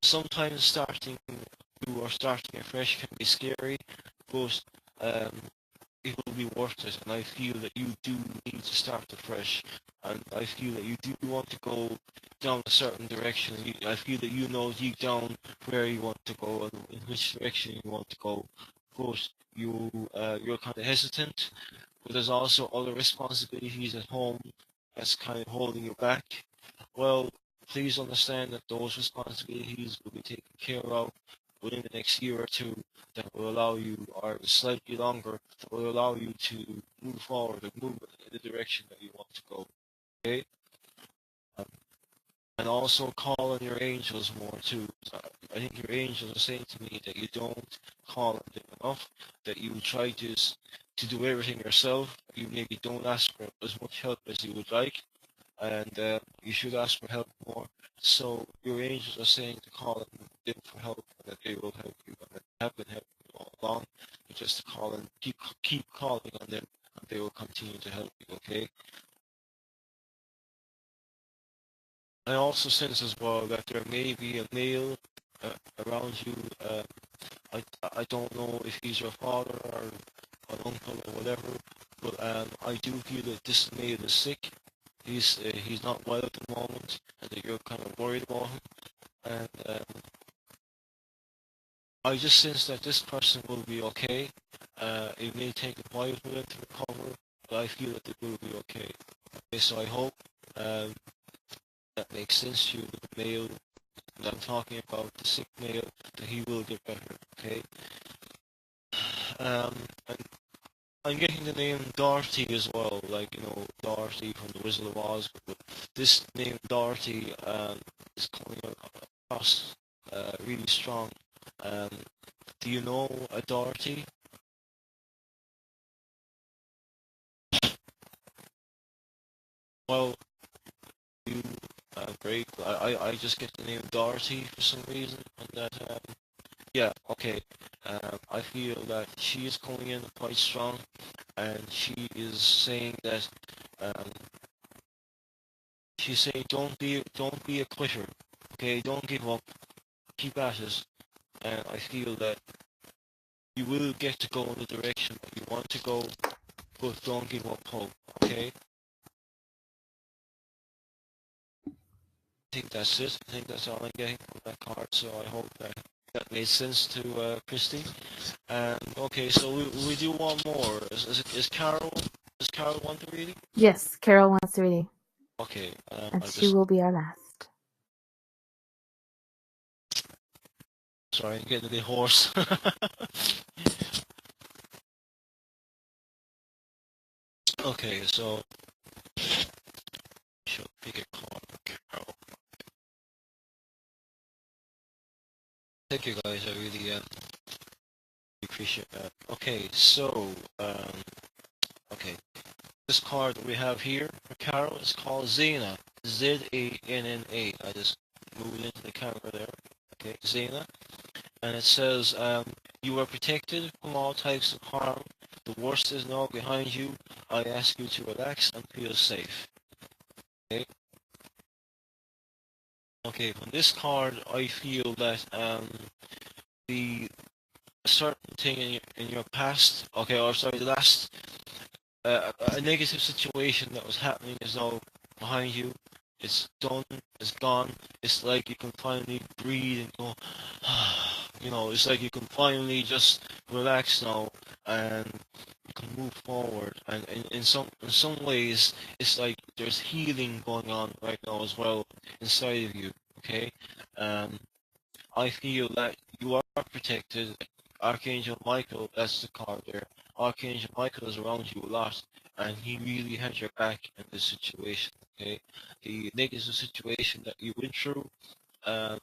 sometimes starting new or starting afresh can be scary, but um, it will be worth it. And I feel that you do need to start afresh, and I feel that you do want to go down a certain direction. I feel that you know deep down where you want to go and in which direction you want to go, but you're kind of hesitant. But there's also other responsibilities at home that's kind of holding you back. Well, please understand that those responsibilities will be taken care of within the next year or two, that will allow you, or slightly longer, that will allow you to move forward and move in the direction that you want to go. Okay? Um, and also call on your angels more too. I think your angels are saying to me that you don't call on them enough, that you try to do everything yourself. You maybe don't ask for as much help as you would like, and you should ask for help more. So your angels are saying to call on them for help, and that they will help you, and that they have been helping you all along. You just call and keep calling on them, and they will continue to help you. Okay. I also sense as well that there may be a male around you. I don't know if he's your father or an uncle or whatever, but I do feel that this male is sick. He's not well at the moment, and that you're kind of worried about him. And I just sense that this person will be okay. It may take a while for them to recover, but I feel that they will be okay. Okay, so I hope um, that makes sense to you. The male that I'm talking about, the sick male, that he will get better. Okay. And I'm getting the name Dorothy as well, like, you know, Dorothy from the Wizard of Oz. But this name Dorothy is coming across really strong. Um, do you know a Dorothy? Well, you great. I just get the name Dorothy for some reason, and that yeah, okay. I feel that she is coming in quite strong, and she is saying that um, she's saying don't be a quitter, okay? Don't give up, keep at it, and I feel that you will get to go in the direction that you want to go, but don't give up hope, okay? I think that's it. I think that's all I'm getting from that card. So I hope that made sense to Christy. And okay, so we do one more. Is Carol? Does Carol want the reading? Yes, Carol wants the reading. Okay. And she will be our last. Sorry, I'm getting a bit hoarse. Okay, so she'll pick a card for Carol. Thank you guys. I really appreciate that. Okay, so okay, this card that we have here for Carol is called Zena. Zanna. I just moved into the camera there. Okay, Zena. And it says, you are protected from all types of harm. The worst is now behind you. I ask you to relax and feel safe. Okay. Okay. From this card, I feel that the certain thing in your past. Okay. Or sorry, the last a negative situation that was happening is now behind you. It's done. It's gone. It's like you can finally breathe and go. You know, it's like you can finally just relax now and you can move forward. And in some ways, it's like there's healing going on right now as well inside of you. Okay. Um, I feel that you are protected. Archangel Michael, that's the card there. Archangel Michael is around you a lot, and he really has your back in this situation. Okay, the negative situation that you went through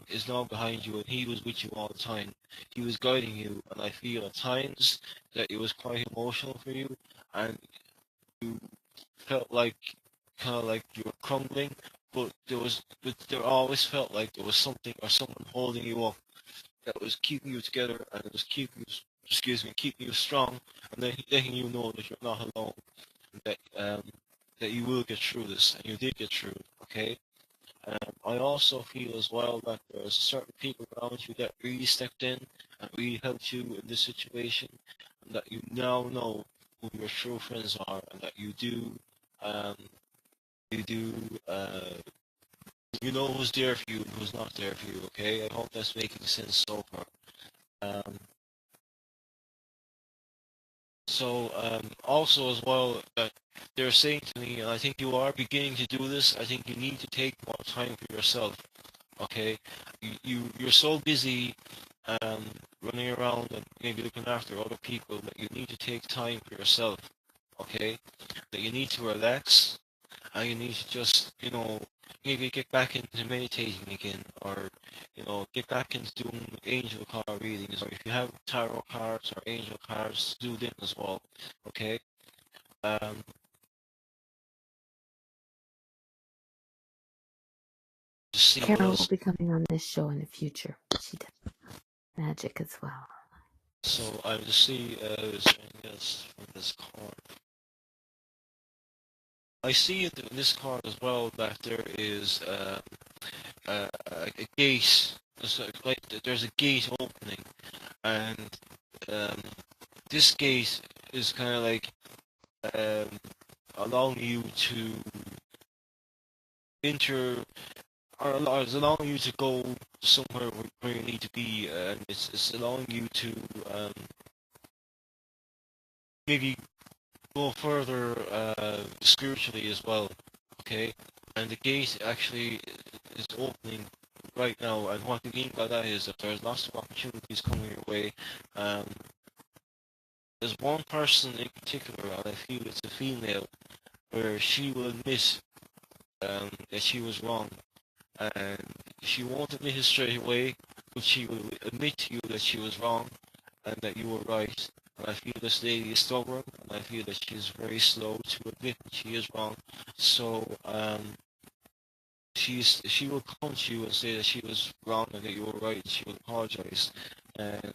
is now behind you, and he was with you all the time. He was guiding you, and I feel at times that it was quite emotional for you, and you felt like kind of like you were crumbling. But there always felt like there was something or someone holding you up that was keeping you together and it was keeping you strong and letting you know that you're not alone, and that you will get through this, and you did get through it, okay? I also feel as well that there's certain people around you that really stepped in and really helped you in this situation, and that you now know who your true friends are, and that um, you do, you know who's there for you and who's not there for you, okay? I hope that's making sense so far. Um, also as well, they're saying to me, and I think you are beginning to do this. I think you need to take more time for yourself. Okay, you're so busy, running around and maybe looking after other people that you need to take time for yourself. Okay, that you need to relax and you need to just, maybe get back into meditating again, or, get back into doing angel card readings, or if you have tarot cards or angel cards, do them as well. Okay. Um, just see what Carol will else. be coming on this show in the future. She does magic as well. So I just see is there anything else from this card. I see it in this card as well that there is a gate. There's a gate opening, and um, this gate is kind of like um, allowing you to enter, or it's allowing you to go somewhere where you need to be, and it's allowing you to maybe go further spiritually as well. Okay, and the gate actually is opening right now, and what we mean by that is that there's lots of opportunities coming your way. Um, there's one person in particular, and I feel it's a female, where she will admit that she was wrong, and she won't admit it straight away, but she will admit to you that she was wrong and that you were right. And I feel this lady is stubborn, and I feel that she is very slow to admit that she is wrong. So she will come to you and say that she was wrong and that you were right. She will apologize, and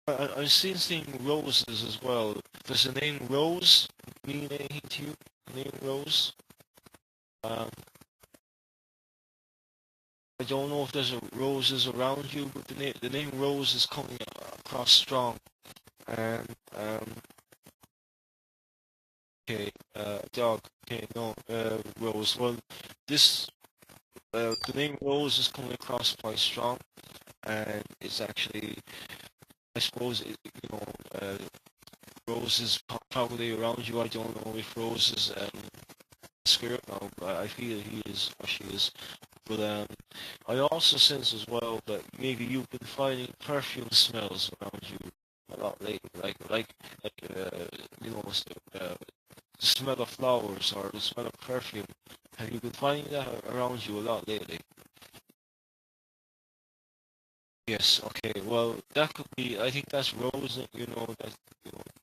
I'm seeing roses as well. Does the name Rose mean anything to you? The name Rose. Um, I don't know if there's roses around you, but the name Rose is coming across strong. And okay, dog. Okay, no, Rose. Well, this the name Rose is coming across quite strong, and it's actually, I suppose, Rose is probably around you. I don't know if Rose is spirit now, but I feel he is or she is. But I also sense as well that maybe you've been finding perfume smells around you a lot lately, you know, the smell of flowers or the smell of perfume. Have you been finding that around you a lot lately? Yes. Okay. Well, that could be. I think that's Rose. You know that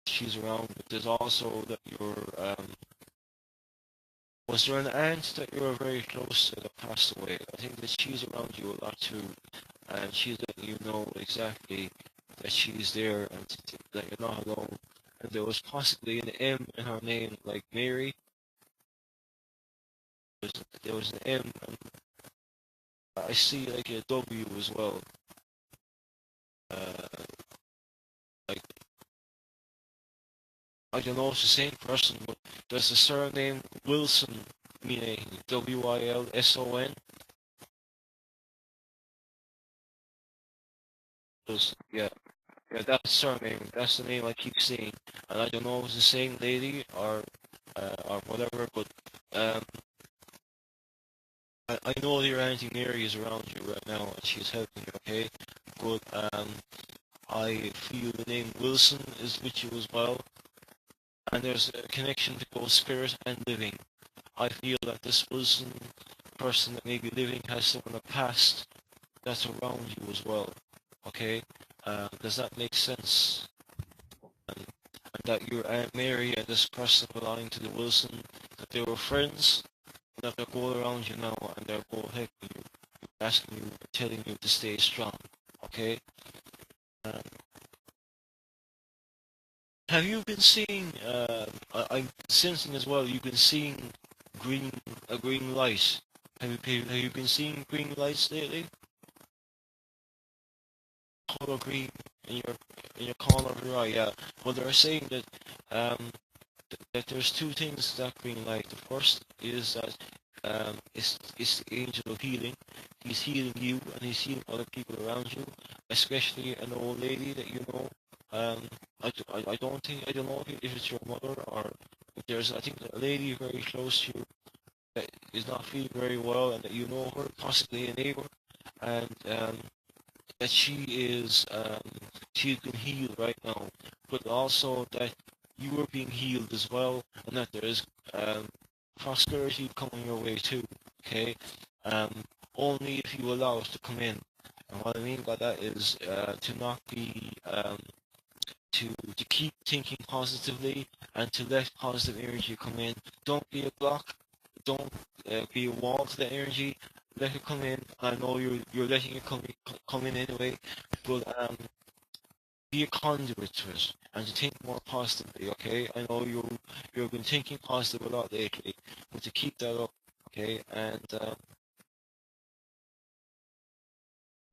she's around. But there's also that you're. Was there an aunt that you were very close to that passed away? I think that she's around you a lot too, and she's letting you know exactly that she's there and that you're not alone. And there was possibly an M in her name, like Mary. There was an M, and I see like a W as well. Uh, like I don't know if it's the same person, but does the surname Wilson mean anything? Wilson? Yeah. Yeah, that's the surname. That's the name I keep seeing, and I don't know if it's the same lady or whatever. But um, I know your auntie Mary is around you right now, and she's helping you. Okay, but I feel the name Wilson is with you as well, and there's a connection to both spirit and living. I feel that this Wilson person that may be living has someone in the past that's around you as well. Okay, does that make sense? And that your Aunt Mary and this person belonging to the Wilson, that they were friends, and that they're going around you now and they're going helping you, asking you, telling you to stay strong. Okay? Um, have you been seeing, I'm sensing as well, you've been seeing a green light. Have you been seeing green lights lately? Color green in your corner of your eye, yeah. Well, they're saying that um, that there's two things that green light. The first is that it's the angel of healing. He's healing you and he's healing other people around you, especially an old lady that you know. Um, I don't think, I don't know if it's your mother or if there's, I think, a lady very close to you that is not feeling very well and that you know her, possibly a neighbor, and that she's been healed right now, but also that you are being healed as well, and that there is prosperity coming your way too. Okay, um, only if you allow it to come in. And what I mean by that is to not be to keep thinking positively and to let positive energy come in. Don't be a block. Don't be a wall to the energy. Let it come in. I know you're letting it come in anyway, but be a conduit to it and to think more positively. Okay, I know you've been thinking positive a lot lately, but to keep that up. Okay, and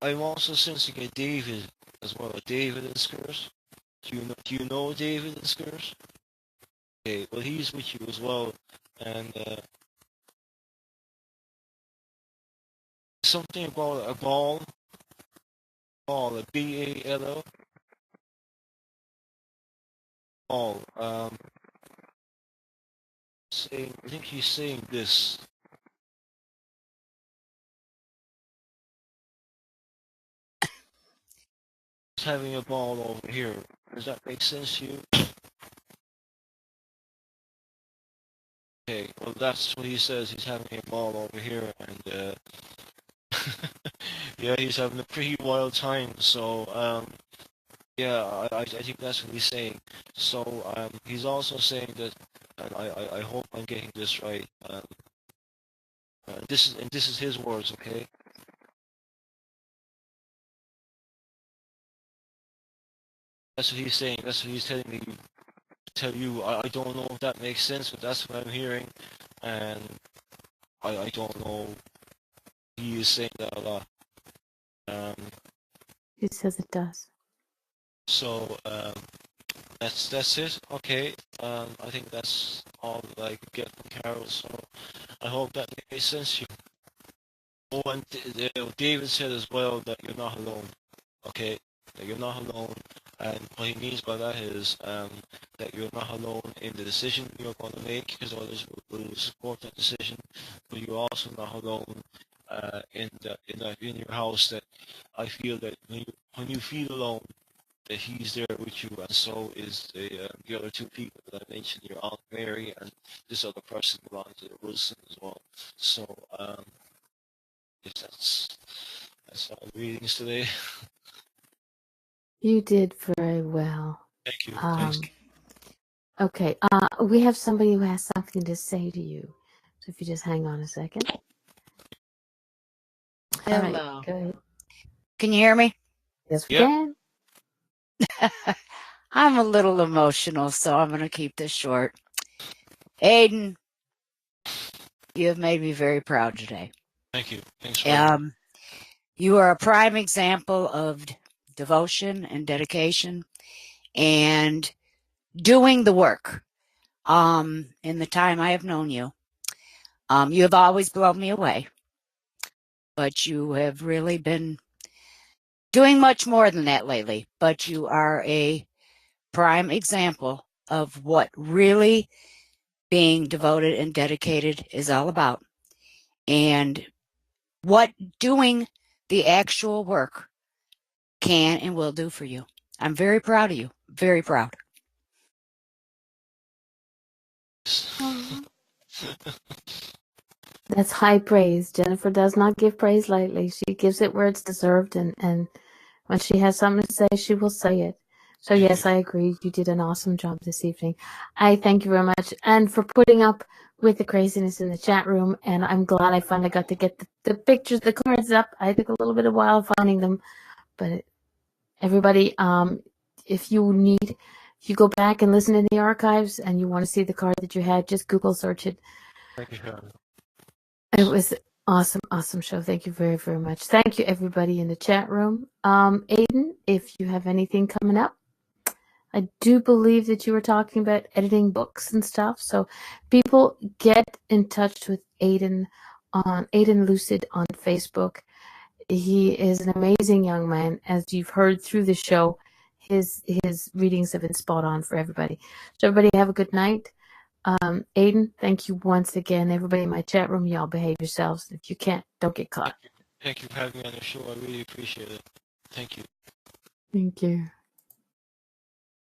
I'm also sensing a David as well. A David in spirit. Do you know David in spirit? Okay, well he's with you as well, and something about a ball, a ball, ball. Saying, I think he's saying this. He's having a ball over here. Does that make sense to you? Okay, well, that's what he says. He's having a ball over here, and yeah, he's having a pretty wild time. So, yeah, I think that's what he's saying. So, he's also saying that, and I hope I'm getting this right. This is his words, okay? That's what he's saying. That's what he's telling me. Tell you. I don't know if that makes sense, but that's what I'm hearing, and I don't know. He is saying that a lot. He says it does. So that's it. Okay. I think that's all that I could get from Carol. So I hope that makes sense to you. Oh, and David said as well that you're not alone. Okay, that you're not alone, and what he means by that is that you're not alone in the decision you're going to make, because others will support that decision, but you're also not alone in your house. That I feel that when you feel alone, that he's there with you, and so is the other two people that I mentioned, your Aunt Mary and this other person belongs to Wilson as well. So yes, that's all the readings today. You did very well. Thank you. Thanks. Okay, we have somebody who has something to say to you. So if you just hang on a second. Hello. All right, go ahead. Can you hear me? Yes, we Yeah. can. I'm a little emotional, so I'm going to keep this short. Aidan, you have made me very proud today. Thank you. Thanks for you are a prime example of devotion and dedication and doing the work. In the time I have known you, you have always blown me away, but you have really been doing much more than that lately. But you are a prime example of what really being devoted and dedicated is all about, and what doing the actual work can and will do for you. I'm very proud of you. Very proud. That's high praise. Jennifer does not give praise lightly. She gives it where it's deserved, and when she has something to say, she will say it. So yes, I agree. You did an awesome job this evening. I thank you very much, and for putting up with the craziness in the chat room. And I'm glad I finally got to get the pictures, the cards up. I took a little bit of a while finding them, but everybody, if you go back and listen in the archives and you want to see the card that you had, just Google search it. Thank you, Sharon. It was awesome show. Thank you very, very much. Thank you, everybody in the chat room. Aidan, if you have anything coming up, I do believe that you were talking about editing books and stuff. So people, get in touch with Aidan on Aidan Lucid on Facebook. He is an amazing young man, as you've heard through the show. His readings have been spot on for everybody. So everybody have a good night. Aidan, thank you once again. Everybody in my chat room, y'all behave yourselves. If you can't, don't get caught. Thank you for having me on the show. I really appreciate it. Thank you. Thank you.